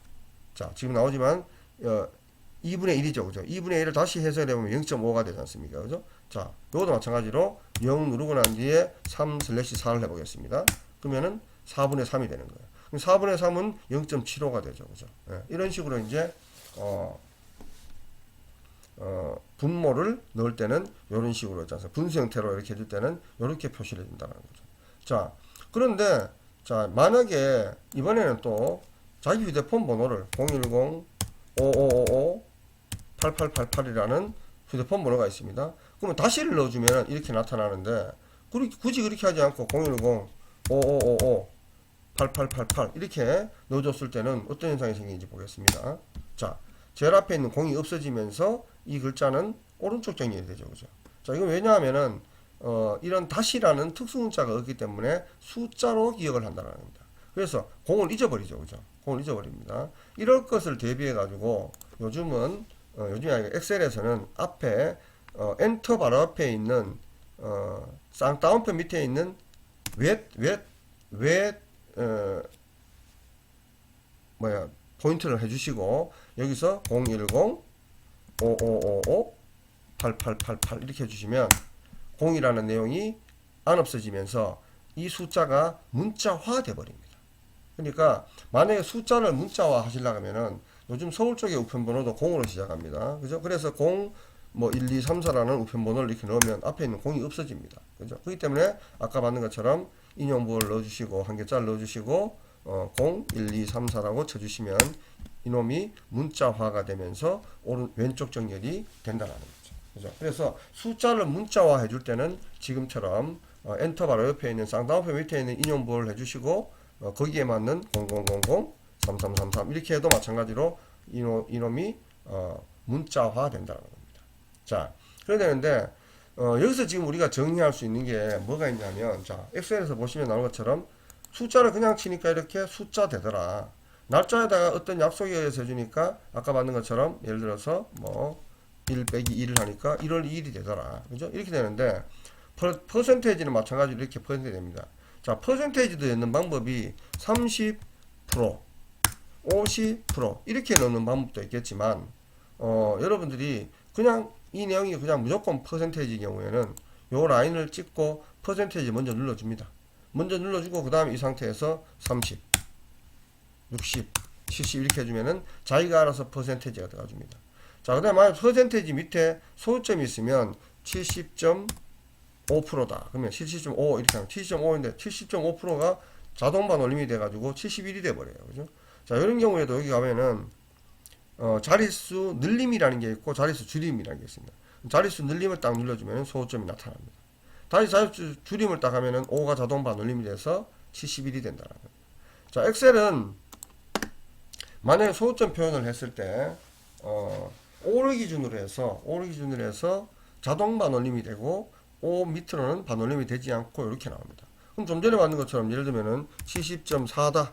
자, 지금 나오지만 2분의 1이죠. 그죠? 2분의 1을 다시 해석해보면 0.5가 되지 않습니까? 그죠? 자, 이것도 마찬가지로 0 누르고 난 뒤에 3/4를 해보겠습니다. 그러면은 4분의 3이 되는 거예요. 그럼 4분의 3은 0.75가 되죠. 그죠? 예, 이런 식으로 이제 분모를 넣을 때는 이런 식으로 있잖아요. 분수 형태로 이렇게 해줄 때는 이렇게 표시를 해준다는 거죠. 자, 그런데 자, 만약에 이번에는 또 자기 휴대폰 번호를 010-5555-8888이라는 휴대폰 번호가 있습니다. 그러면 다시를 넣어주면 이렇게 나타나는데 굳이 그렇게 하지 않고 010-5555-8888 이렇게 넣어줬을 때는 어떤 현상이 생기는지 보겠습니다. 자, 제일 앞에 있는 0이 없어지면서 이 글자는 오른쪽 정리가 되죠. 그죠? 자, 이건 왜냐하면은 이런 다시라는 특수문자가 없기 때문에 숫자로 기억을 한다는 겁니다. 그래서 0을 잊어버리죠. 그죠? 0을 잊어버립니다. 이럴 것을 대비해 가지고 요즘이 아니라 엑셀에서는 앞에 엔터 바로 앞에 있는 쌍따옴표 밑에 있는 포인트를 해주시고 여기서 010-5555-8888 이렇게 해주시면 0이라는 내용이 안 없어지면서 이 숫자가 문자화 돼버립니다. 그러니까 만약에 숫자를 문자화 하시려고 하면은 요즘 서울 쪽의 우편번호도 0으로 시작합니다. 그죠? 그래서 0 뭐 1, 2, 3, 4라는 우편번호를 이렇게 넣으면 앞에 있는 공이 없어집니다. 그죠? 그렇기 때문에 아까 봤는 것처럼 인용부호를 넣어주시고 한 개짜리 넣어주시고 0, 1, 2, 3, 4라고 쳐주시면 이놈이 문자화가 되면서 왼쪽 정렬이 된다는 거죠. 그죠? 그래서 숫자를 문자화 해줄 때는 지금처럼 엔터 바로 옆에 있는 쌍따옴표 밑에 있는 인용부호를 해주시고 거기에 맞는 0000 3333 이렇게 해도 마찬가지로 이놈이 문자화 된다는 겁니다. 자, 그래야 되는데 여기서 지금 우리가 정리할 수 있는 게 뭐가 있냐면, 자, 엑셀에서 보시면 나온 것처럼 숫자를 그냥 치니까 이렇게 숫자 되더라. 날짜에다가 어떤 약속에 의해서 해주니까 아까 봤는 것처럼 예를 들어서 뭐 1 빼기 2를 하니까 1월 2일이 되더라. 그죠? 이렇게 되는데 퍼센테이지는 마찬가지로 이렇게 퍼센테이지 됩니다. 자, 퍼센테이지도 넣는 방법이 30%, 50% 이렇게 넣는 방법도 있겠지만 여러분들이 그냥 이 내용이 그냥 무조건 퍼센테이지 경우에는 요 라인을 찍고 퍼센테이지 먼저 눌러줍니다. 먼저 눌러주고 그 다음에 이 상태에서 30, 60, 70 이렇게 해주면은 자기가 알아서 퍼센테이지가 들어가줍니다. 자, 그 다음에 만약 퍼센테이지 밑에 소수점이 있으면 70.5%다. 그러면 70.5 이렇게 하면 70.5인데 70.5%가 자동 반올림이 돼가지고 71이 돼버려요. 그죠? 자, 이런 경우에도 여기 가면은 자릿수 늘림이라는 게 있고 자릿수 줄임이라는 게 있습니다. 자릿수 늘림을 딱 눌러주면 소수점이 나타납니다. 다시 자릿수 줄임을 딱 하면은 5가 자동 반올림이 돼서 71이 된다는 거예요. 자, 엑셀은 만약에 소수점 표현을 했을 때 5를 기준으로 해서 자동 반올림이 되고 5 밑으로는 반올림이 되지 않고 이렇게 나옵니다. 그럼 좀 전에 봤는 것처럼 예를 들면은 70.4다.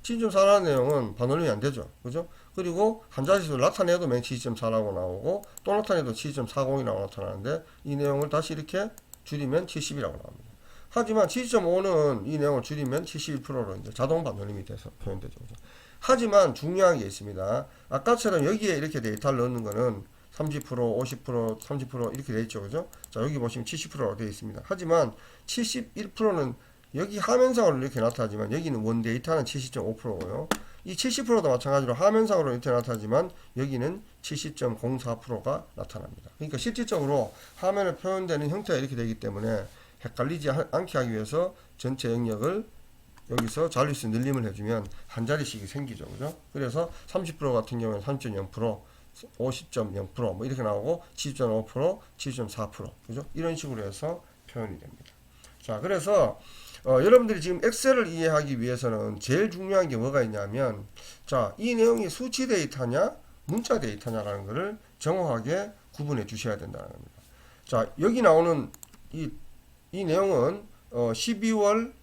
70.4라는 내용은 반올림이 안 되죠. 그죠? 그리고 한 자릿수를 나타내도 맨 70.4라고 나오고 또 나타내도 70.40이라고 나타나는데 이 내용을 다시 이렇게 줄이면 70이라고 나옵니다. 하지만 70.5는 이 내용을 줄이면 71%로 이제 자동 반올림이 돼서 표현되죠. 그죠? 하지만 중요한 게 있습니다. 아까처럼 여기에 이렇게 데이터를 넣는 거는 30%, 50%, 30% 이렇게 돼 있죠. 그죠? 자, 여기 보시면 70%로 되어 있습니다. 하지만 71%는 여기 화면상으로 이렇게 나타나지만 여기는 원 데이터는 70.5%고요. 이 70%도 마찬가지로 화면상으로 이렇게 나타나지만 여기는 70.04%가 나타납니다. 그러니까 실질적으로 화면에 표현되는 형태가 이렇게 되기 때문에 헷갈리지 않게 하기 위해서 전체 영역을 여기서 자릿수 늘림을 해주면 한 자리씩이 생기죠. 그죠? 그래서 30% 같은 경우는 30.0%, 50.0% 뭐 이렇게 나오고 70.5%, 70.4% 그죠? 이런 식으로 해서 표현이 됩니다. 자, 그래서 여러분들이 지금 엑셀을 이해하기 위해서는 제일 중요한 게 뭐가 있냐면, 자, 이 내용이 수치 데이터냐 문자 데이터냐라는 것을 정확하게 구분해 주셔야 된다는 겁니다. 자, 여기 나오는 이 내용은 12월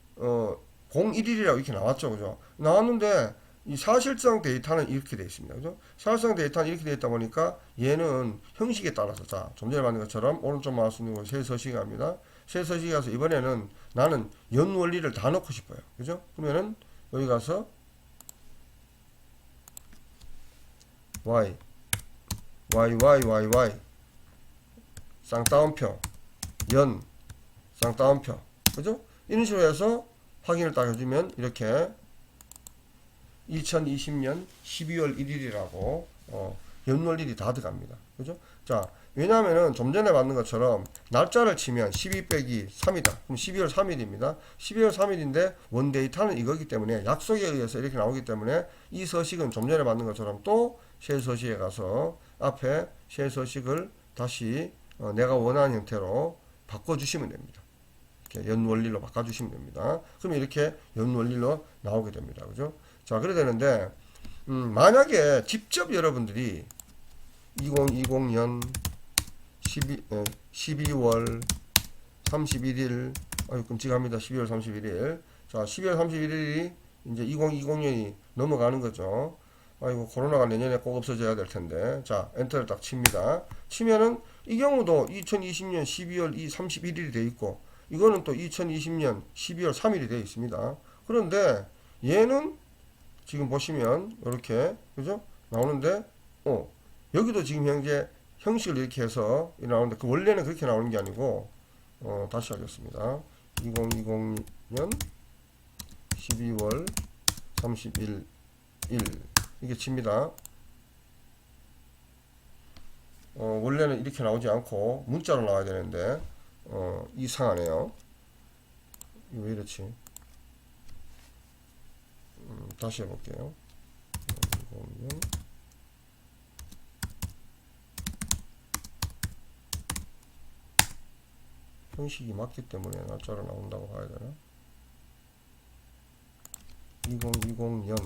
01일이라고 이렇게 나왔죠. 그죠? 나왔는데 이 사실상 데이터는 이렇게 되어 있습니다. 그죠? 사실상 데이터는 이렇게 되어 있다 보니까 얘는 형식에 따라서, 자, 좀 전에 만든 것처럼 오른쪽 마우스 누르고 세 서식이 합니다. 세 서식이 가서 이번에는 나는 연 원리를 다 넣고 싶어요. 그죠? 그러면은 여기 가서 y 쌍따옴표 연 쌍따옴표 그죠? 이런 식으로 해서 확인을 딱 해주면 이렇게 2020년 12월 1일이라고 연월일이 다 들어갑니다. 그죠? 자, 왜냐하면은 좀 전에 봤는 것처럼 날짜를 치면 12 빼기 3이다. 그럼 12월 3일입니다. 12월 3일인데 원 데이터는 이거기 때문에 약속에 의해서 이렇게 나오기 때문에 이 서식은 좀 전에 봤는 것처럼 또 쉘 서식에 가서 앞에 쉘 서식을 다시 내가 원하는 형태로 바꿔주시면 됩니다. 연원리로 바꿔주시면 됩니다. 그러면 이렇게 연원리로 나오게 됩니다. 그죠? 자, 그래 되는데, 만약에 직접 여러분들이 2020년 12월 31일, 아유, 끔찍합니다. 12월 31일. 자, 12월 31일이 이제 2020년이 넘어가는 거죠. 아이고, 코로나가 내년에 꼭 없어져야 될 텐데. 자, 엔터를 딱 칩니다. 치면은, 이 경우도 2020년 12월 31일이 돼 있고, 이거는 또 2020년 12월 3일이 되어 있습니다. 그런데 얘는 지금 보시면 이렇게 그죠? 나오는데 여기도 지금 현재 형식을 이렇게 해서 나오는데 그 원래는 그렇게 나오는 게 아니고 다시 하겠습니다. 2020년 12월 31일 이게 칩니다. 원래는 이렇게 나오지 않고 문자로 나와야 되는데 이상하네요. 이거 왜 이렇지? 다시 해볼게요. 이거는 형식이 맞기 때문에 날짜로 나온다고 봐야 되나? 2020년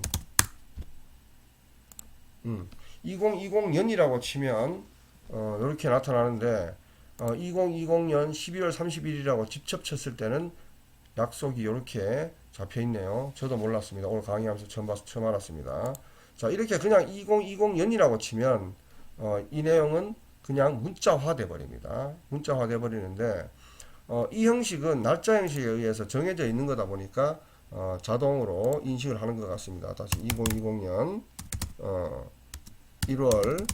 2020년이라고 치면 이렇게 나타나는데 2020년 12월 30일이라고 직접 쳤을 때는 약속이 이렇게 잡혀 있네요. 저도 몰랐습니다. 오늘 강의하면서 처음 알았습니다. 자, 이렇게 그냥 2020년이라고 치면 이 내용은 그냥 문자화 돼 버립니다. 문자화 돼 버리는데 이 형식은 날짜 형식에 의해서 정해져 있는 거다 보니까 자동으로 인식을 하는 것 같습니다. 다시 2020년 1월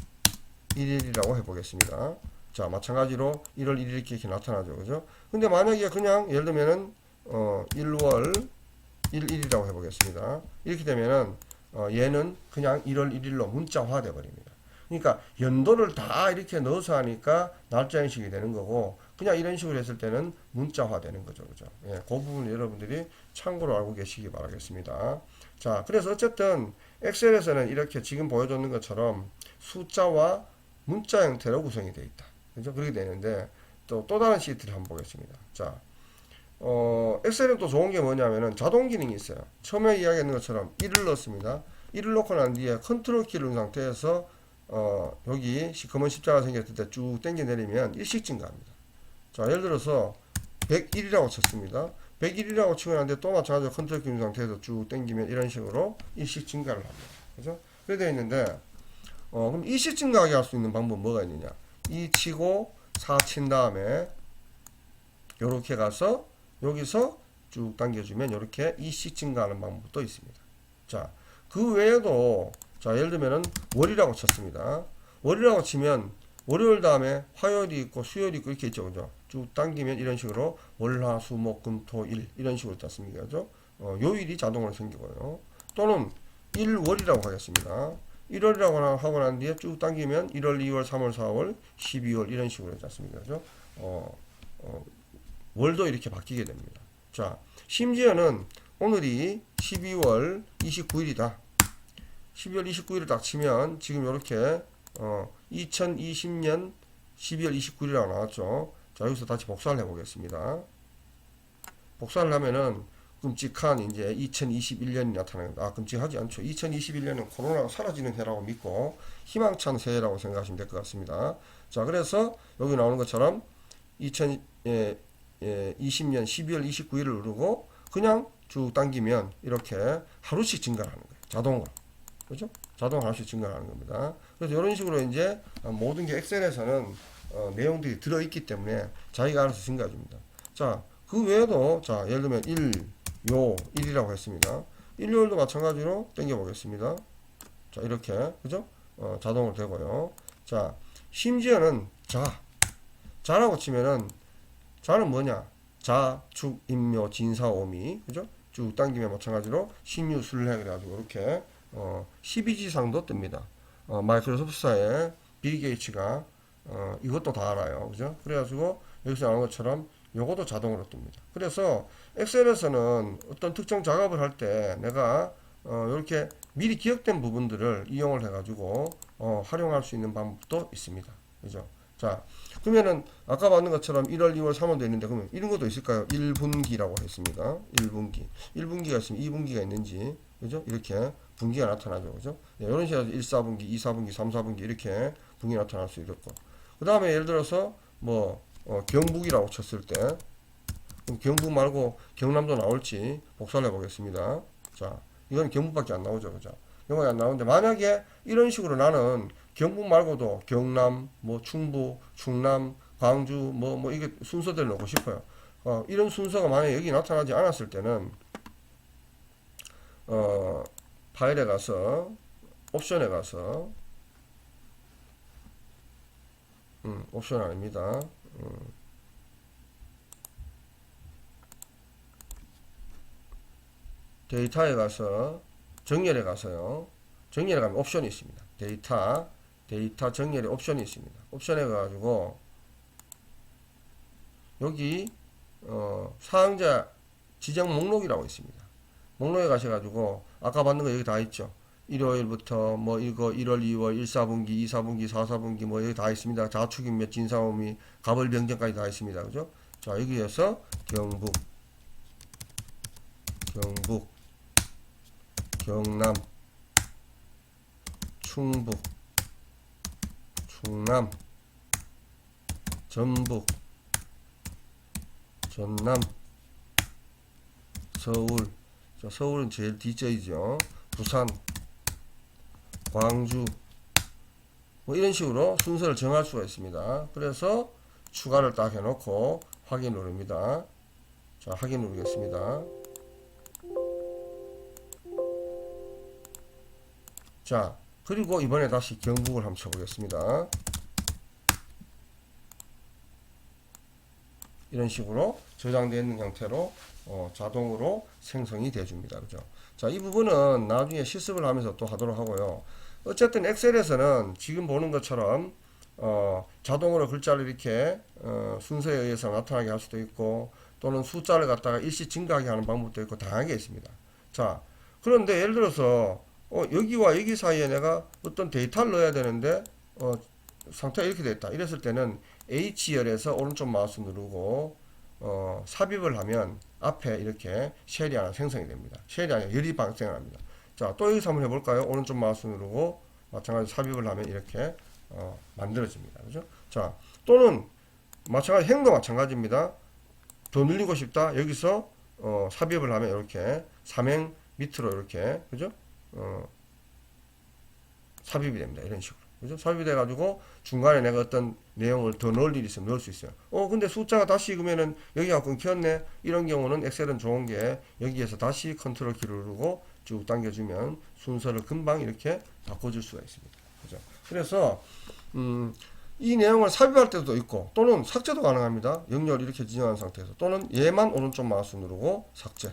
1일이라고 해보겠습니다. 자, 마찬가지로 1월 1일 이렇게 나타나죠. 그죠? 근데 만약에 그냥 예를 들면은 1월 1일이라고 해보겠습니다. 이렇게 되면은 얘는 그냥 1월 1일로 문자화 돼 버립니다. 그러니까 연도를 다 이렇게 넣어서 하니까 날짜 형식이 되는 거고 그냥 이런 식으로 했을 때는 문자화 되는 거죠. 그죠? 예, 그 부분 여러분들이 참고로 알고 계시기 바라겠습니다. 자, 그래서 어쨌든 엑셀에서는 이렇게 지금 보여줬는 것처럼 숫자와 문자 형태로 구성이 되어 있다. 그죠? 그렇게 되는데 또 다른 시트를 한번 보겠습니다. 자, 엑셀은 또 좋은 게 뭐냐면은 자동 기능이 있어요. 처음에 이야기했는 것처럼 1을 넣습니다. 1을 넣고 난 뒤에 컨트롤 키를 누른 상태에서 여기 검은 십자가 생겼을 때 쭉 당겨 내리면 일씩 증가합니다. 자, 예를 들어서 101이라고 쳤습니다. 101이라고 치고 난 뒤에 또 마찬가지로 컨트롤 키 누른 상태에서 쭉 당기면 이런 식으로 일씩 증가를 합니다. 그죠? 그래 되어 있는데 그럼 일씩 증가하게 할 수 있는 방법은 뭐가 있느냐? 2 치고 4 친 다음에 요렇게 가서 여기서 쭉 당겨주면 이렇게 일씩 증가하는 방법도 있습니다. 자, 그 외에도 자, 예를 들면은 월이라고 쳤습니다. 월이라고 치면 월요일 다음에 화요일이 있고 수요일이 있고 이렇게 있죠. 그죠? 쭉 당기면 이런 식으로 월, 화, 수, 목, 금, 토, 일 이런 식으로 땄습니다. 그죠? 요일이 자동으로 생기고요. 또는 1월이라고 하겠습니다. 1월이라고 하고 난 뒤에 쭉 당기면 1월, 2월, 3월, 4월, 12월 이런 식으로 땄습니다. 그죠? 월도 이렇게 바뀌게 됩니다. 자, 심지어는 오늘이 12월 29일이다. 12월 29일을 딱 치면 지금 이렇게 2020년 12월 29일이라고 나왔죠. 자, 여기서 다시 복사를 해보겠습니다. 복사를 하면은 끔찍한 이제 2021년이 나타납니다. 끔찍하지 않죠. 2021년은 코로나가 사라지는 해라고 믿고 희망찬 새해라고 생각하시면 될 것 같습니다. 자, 그래서 여기 나오는 것처럼 2020년 12월 29일을 누르고 그냥 쭉 당기면 이렇게 하루씩 증가하는 거예요. 자동으로. 그죠? 자동으로 하루씩 증가하는 겁니다. 그래서 이런 식으로 이제 모든 게 엑셀에서는 내용들이 들어있기 때문에 자기가 알아서 증가해줍니다. 자, 그 외에도 자, 예를 들면 1이라고 했습니다. 일요일도 마찬가지로 당겨 보겠습니다. 자, 이렇게 그죠? 자동으로 되고요. 자, 심지어는 자라고 치면은 자는 뭐냐? 자, 축, 임묘, 진사, 오미 그죠? 쭉 당기면 마찬가지로 신유, 술래 그래가지고 이렇게 12지상도 뜹니다. 마이크로소프트사의 빌 게이츠가 이것도 다 알아요. 그죠? 그래가지고 여기서 나온 것처럼 요것도 자동으로 뜹니다. 그래서 엑셀에서는 어떤 특정 작업을 할 때 내가 이렇게 미리 기억된 부분들을 이용을 해가지고 활용할 수 있는 방법도 있습니다. 그죠? 자, 그러면은 아까 봤는 것처럼 1월, 2월, 3월도 있는데 그러면 이런 것도 있을까요? 1분기라고 했습니다. 1분기. 1분기가 있으면 2분기가 있는지 그죠? 이렇게 분기가 나타나죠. 그죠? 네, 이런 식으로 1, 4분기, 2, 4분기, 3, 4분기 이렇게 분기가 나타날 수 있겠고. 그 다음에 예를 들어서 뭐 경북이라고 쳤을 때 그럼 경북 말고 경남도 나올지 복사를 해보겠습니다. 자, 이건 경북밖에 안 나오죠. 그죠? 경북이 안 나오는데 만약에 이런 식으로 나는 경북 말고도 경남, 뭐 충북, 충남, 광주 뭐 이게 순서대로 넣고 싶어요. 이런 순서가 만약에 여기 나타나지 않았을 때는 파일에 가서 옵션에 가서 옵션 아닙니다. 데이터에 가서 정렬에 가서요. 정렬에 가면 옵션이 있습니다. 데이터 데이터 정렬의 옵션이 있습니다. 옵션에 가지고 여기 사용자 지정 목록이라고 있습니다. 목록에 가셔가지고 아까 받는 거 여기 다 있죠. 일요일부터 뭐 이거 1월, 2월, 1, 4분기, 2, 4분기, 4, 4분기 뭐 여기 다 있습니다. 자축인몇, 진사오미, 가벌병정까지 다 있습니다. 그죠? 자, 여기에서 경북, 경남, 충북, 충남, 전북, 전남, 서울, 자, 서울은 제일 뒷저이죠. 부산, 광주, 뭐 이런 식으로 순서를 정할 수가 있습니다. 그래서 추가를 딱 해놓고 확인 누릅니다. 자, 확인 누르겠습니다. 자, 그리고 이번에 다시 경북을 한번 쳐보겠습니다. 이런 식으로 저장되어 있는 형태로 자동으로 생성이 되어줍니다. 그죠? 자, 이 부분은 나중에 실습을 하면서 또 하도록 하고요. 어쨌든 엑셀에서는 지금 보는 것처럼 자동으로 글자를 이렇게 순서에 의해서 나타나게 할 수도 있고, 또는 숫자를 갖다가 일시 증가하게 하는 방법도 있고 다양하게 있습니다. 자, 그런데 예를 들어서 여기와 여기 사이에 내가 어떤 데이터를 넣어야 되는데 상태가 이렇게 됐다. 이랬을 때는 H열에서 오른쪽 마우스 누르고 삽입을 하면 앞에 이렇게 쉘이 하나 생성이 됩니다. 쉘이 아니라 열이 발생을 합니다. 자, 또 여기서 한번 해볼까요? 오른쪽 마우스 누르고 마찬가지로 삽입을 하면 이렇게 만들어집니다. 그죠? 자, 또는 마찬가지 행도 마찬가지입니다. 더 늘리고 싶다. 여기서 삽입을 하면 이렇게 삼행 밑으로 이렇게, 그죠? 삽입이 됩니다. 이런 식으로. 그죠? 삽입이 돼가지고 중간에 내가 어떤 내용을 더 넣을 일이 있으면 넣을 수 있어요. 근데 숫자가 다시 익으면은 여기가 끊겼네. 이런 경우는 엑셀은 좋은 게 여기에서 다시 컨트롤 키를 누르고 쭉 당겨주면 순서를 금방 이렇게 바꿔줄 수가 있습니다. 그죠? 그래서 이 내용을 삽입할 때도 있고, 또는 삭제도 가능합니다. 영역을 이렇게 지정한 상태에서, 또는 얘만 오른쪽 마우스 누르고 삭제,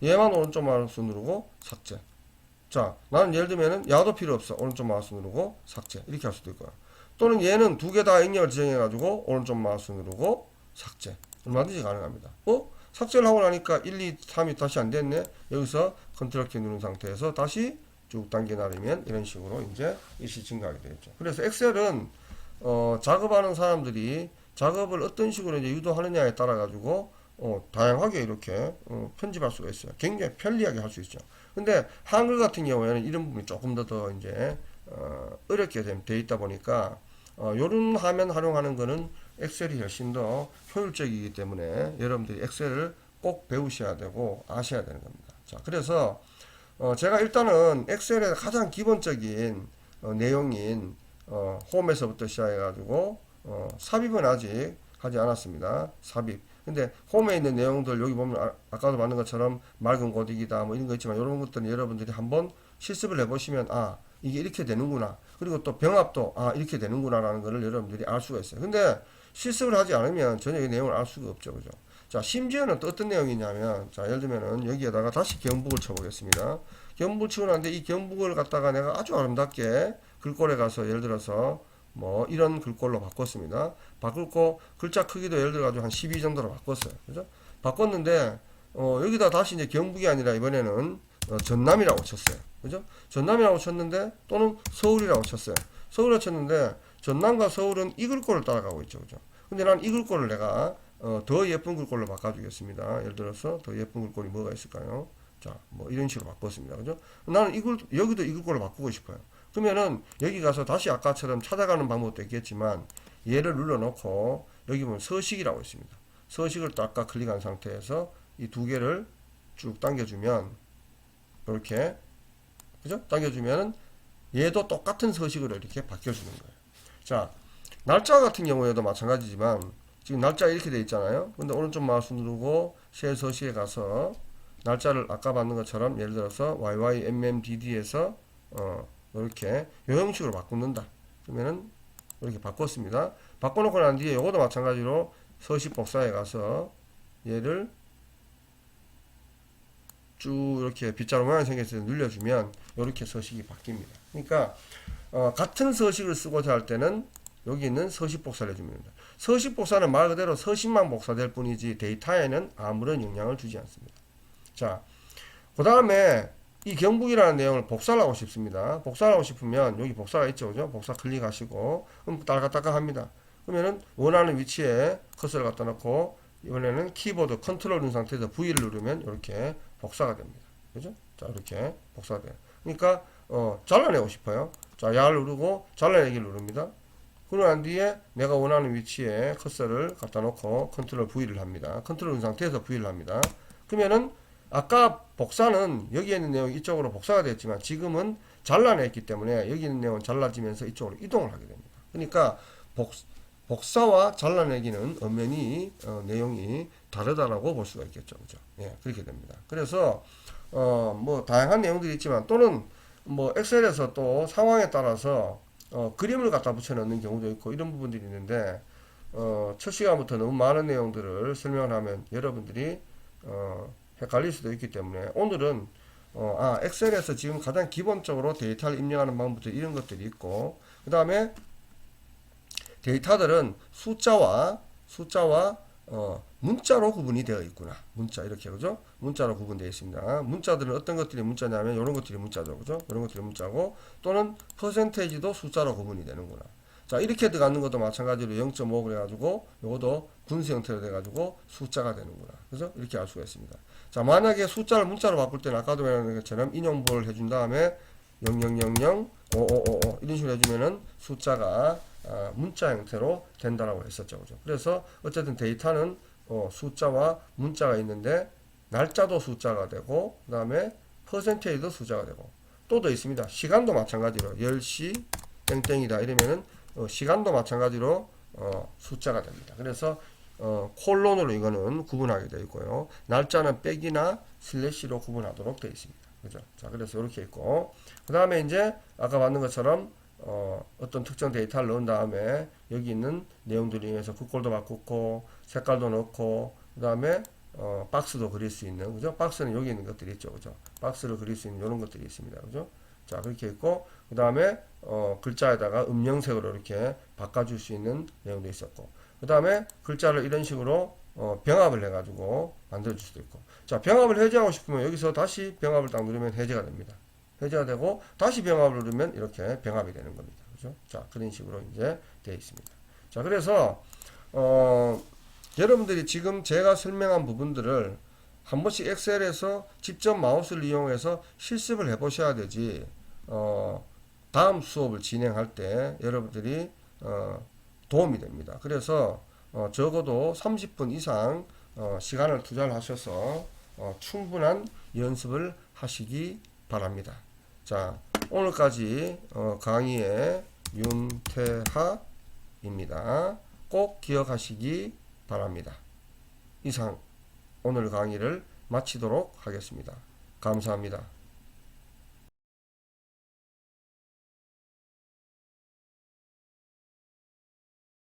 얘만 오른쪽 마우스 누르고 삭제. 자, 나는 예를 들면은 야도 필요 없어. 오른쪽 마우스 누르고 삭제. 이렇게 할 수도 있고요. 또는 얘는 두 개 다 영역을 지정해가지고 오른쪽 마우스 누르고 삭제. 얼마든지 가능합니다. 삭제를 하고 나니까 1, 2, 3이 다시 안 됐네. 여기서 컨트롤 키 누른 상태에서 다시 쭉 당겨 나르면 이런 식으로 이제 일시 증가하게 되겠죠. 그래서 엑셀은 작업하는 사람들이 작업을 어떤 식으로 이제 유도하느냐에 따라 가지고 다양하게 이렇게 편집할 수가 있어요. 굉장히 편리하게 할 수 있죠. 근데 한글 같은 경우에는 이런 부분이 조금 더 이제 어렵게 돼 있다 보니까 요런 화면 활용하는 거는 엑셀이 훨씬 더 효율적이기 때문에 여러분들이 엑셀을 꼭 배우셔야 되고 아셔야 되는 겁니다. 자, 그래서 제가 일단은 엑셀의 가장 기본적인 내용인 홈에서부터 시작해 가지고 삽입은 아직 하지 않았습니다. 삽입. 근데 홈에 있는 내용들 여기 보면 아까도 봤는 것처럼 맑은 고딕이다 뭐 이런 거 있지만 이런 것들은 여러분들이 한번 실습을 해보시면 이게 이렇게 되는구나. 그리고 또 병합도 이렇게 되는구나 라는 것을 여러분들이 알 수가 있어요. 근데 실습을 하지 않으면 전혀 이 내용을 알 수가 없죠. 그죠? 자, 심지어는 또 어떤 내용이냐면, 자, 예를 들면은 여기에다가 다시 경북을 쳐보겠습니다. 경북을 치고 나는데 이 경북을 갖다가 내가 아주 아름답게 글꼴에 가서 예를 들어서 뭐 이런 글꼴로 바꿨습니다. 바꾸고 글자 크기도 예를 들어 가지고 한 12 정도로 바꿨어요. 그죠? 바꿨는데 여기다 다시 이제 경북이 아니라 이번에는 전남이라고 쳤어요. 그죠? 전남이라고 쳤는데 또는 서울이라고 쳤어요. 서울이라고 쳤는데 전남과 서울은 이 글꼴을 따라가고 있죠. 그죠? 근데 난 이 글꼴을 내가 더 예쁜 글꼴로 바꿔주겠습니다. 예를 들어서 더 예쁜 글꼴이 뭐가 있을까요? 자, 뭐 이런 식으로 바꿨습니다. 그죠? 나는 여기도 이 글꼴로 바꾸고 싶어요. 그러면은 여기 가서 다시 아까처럼 찾아가는 방법도 있겠지만 얘를 눌러놓고 여기 보면 서식이라고 있습니다. 서식을 또 아까 클릭한 상태에서 이 두 개를 쭉 당겨주면 이렇게, 그죠? 당겨주면은 얘도 똑같은 서식으로 이렇게 바뀌어주는 거예요. 자, 날짜 같은 경우에도 마찬가지지만 지금 날짜 이렇게 돼 있잖아요. 근데 오른쪽 마우스 누르고 쉘 서식에 가서 날짜를 아까 받는 것처럼 예를 들어서 YYMMDD에서 이렇게 요 형식으로 바꾼다. 그러면은 이렇게 바꿨습니다. 바꿔놓고 난 뒤에 요것도 마찬가지로 서식 복사에 가서 얘를 쭉 이렇게 빗자루 모양이 생겼을 때 눌러주면 이렇게 서식이 바뀝니다. 그러니까 같은 서식을 쓰고자 할 때는 여기 있는 서식 복사를 해주면 됩니다. 서식 복사는 말 그대로 서식만 복사될 뿐이지 데이터에는 아무런 영향을 주지 않습니다. 자, 그 다음에 이 경북이라는 내용을 복사를 하고 싶습니다. 복사를 하고 싶으면 여기 복사가 있죠, 그죠? 복사 클릭하시고 그럼 딸깍딸깍 합니다. 그러면은 원하는 위치에 커서를 갖다 놓고 이번에는 키보드 컨트롤 누른 상태에서 V를 누르면 이렇게 복사가 됩니다. 그죠? 자, 이렇게 복사가 돼요. 그러니까 잘라내고 싶어요. 자, 야를 누르고 잘라내기를 누릅니다. 그러고 난 뒤에 내가 원하는 위치에 커서를 갖다 놓고 컨트롤 V를 합니다. 컨트롤 누른 상태에서 V를 합니다. 그러면은 아까 복사는 여기에 있는 내용이 이쪽으로 복사가 됐지만 지금은 잘라냈기 때문에 여기 있는 내용은 잘라지면서 이쪽으로 이동을 하게 됩니다. 그러니까 복사와 잘라내기는 엄연히 내용이 다르다라고 볼 수가 있겠죠. 그죠? 예, 그렇게 됩니다. 그래서 뭐 다양한 내용들이 있지만 또는 뭐 엑셀에서 또 상황에 따라서 그림을 갖다 붙여 넣는 경우도 있고 이런 부분들이 있는데 첫 시간부터 너무 많은 내용들을 설명을 하면 여러분들이 헷갈릴 수도 있기 때문에 오늘은 엑셀에서 지금 가장 기본적으로 데이터를 입력하는 방법부터 이런 것들이 있고 그 다음에 데이터들은 숫자와 문자로 구분이 되어 있구나. 문자 이렇게 그죠? 문자로 구분되어 있습니다. 문자들은 어떤 것들이 문자냐면 이런 것들이 문자죠, 그죠? 이런 것들이 문자고 또는 퍼센테이지도 숫자로 구분이 되는구나. 자, 이렇게 들어가는 것도 마찬가지로 0.5 그래가지고 요것도 분수 형태로 돼가지고 숫자가 되는구나. 그죠? 이렇게 알 수가 있습니다. 자, 만약에 숫자를 문자로 바꿀 때는 아까도 말한 것처럼 인용보를 해준 다음에 0000 5555 이런 식으로 해주면은 숫자가 문자 형태로 된다라고 했었죠, 그죠? 그래서 어쨌든 데이터는 숫자와 문자가 있는데 날짜도 숫자가 되고 그 다음에 퍼센테이지도 숫자가 되고 또 더 있습니다. 시간도 마찬가지로 10시 땡땡이다 이러면은 시간도 마찬가지로 숫자가 됩니다. 그래서 콜론으로 이거는 구분하게 되어 있고요. 날짜는 백이나 슬래시로 구분하도록 되어 있습니다. 그죠? 자, 그래서 이렇게 있고 그 다음에 이제 아까 봤는 것처럼 어떤 특정 데이터를 넣은 다음에 여기 있는 내용들을 이용해서 굿골도 바꾸고 색깔도 넣고 그 다음에 박스도 그릴 수 있는 그죠? 박스는 여기 있는 것들이 있죠, 그죠? 박스를 그릴 수 있는 이런 것들이 있습니다, 그죠? 자, 그렇게 있고 그 다음에 글자에다가 음영색으로 이렇게 바꿔줄 수 있는 내용도 있었고 그 다음에 글자를 이런 식으로 병합을 해가지고 만들어줄 수도 있고 자, 병합을 해제하고 싶으면 여기서 다시 병합을 딱 누르면 해제가 됩니다. 해제가 되고 다시 병합을 누르면 이렇게 병합이 되는 겁니다. 그죠? 자, 그런 식으로 이제 되어 있습니다. 자, 그래서 여러분들이 지금 제가 설명한 부분들을 한 번씩 엑셀에서 직접 마우스를 이용해서 실습을 해 보셔야 되지 다음 수업을 진행할 때 여러분들이 도움이 됩니다. 그래서 적어도 30분 이상 시간을 투자를 하셔서 충분한 연습을 하시기 바랍니다. 자, 오늘까지 강의의 윤태하입니다. 꼭 기억하시기 바랍니다. 이상 오늘 강의를 마치도록 하겠습니다. 감사합니다.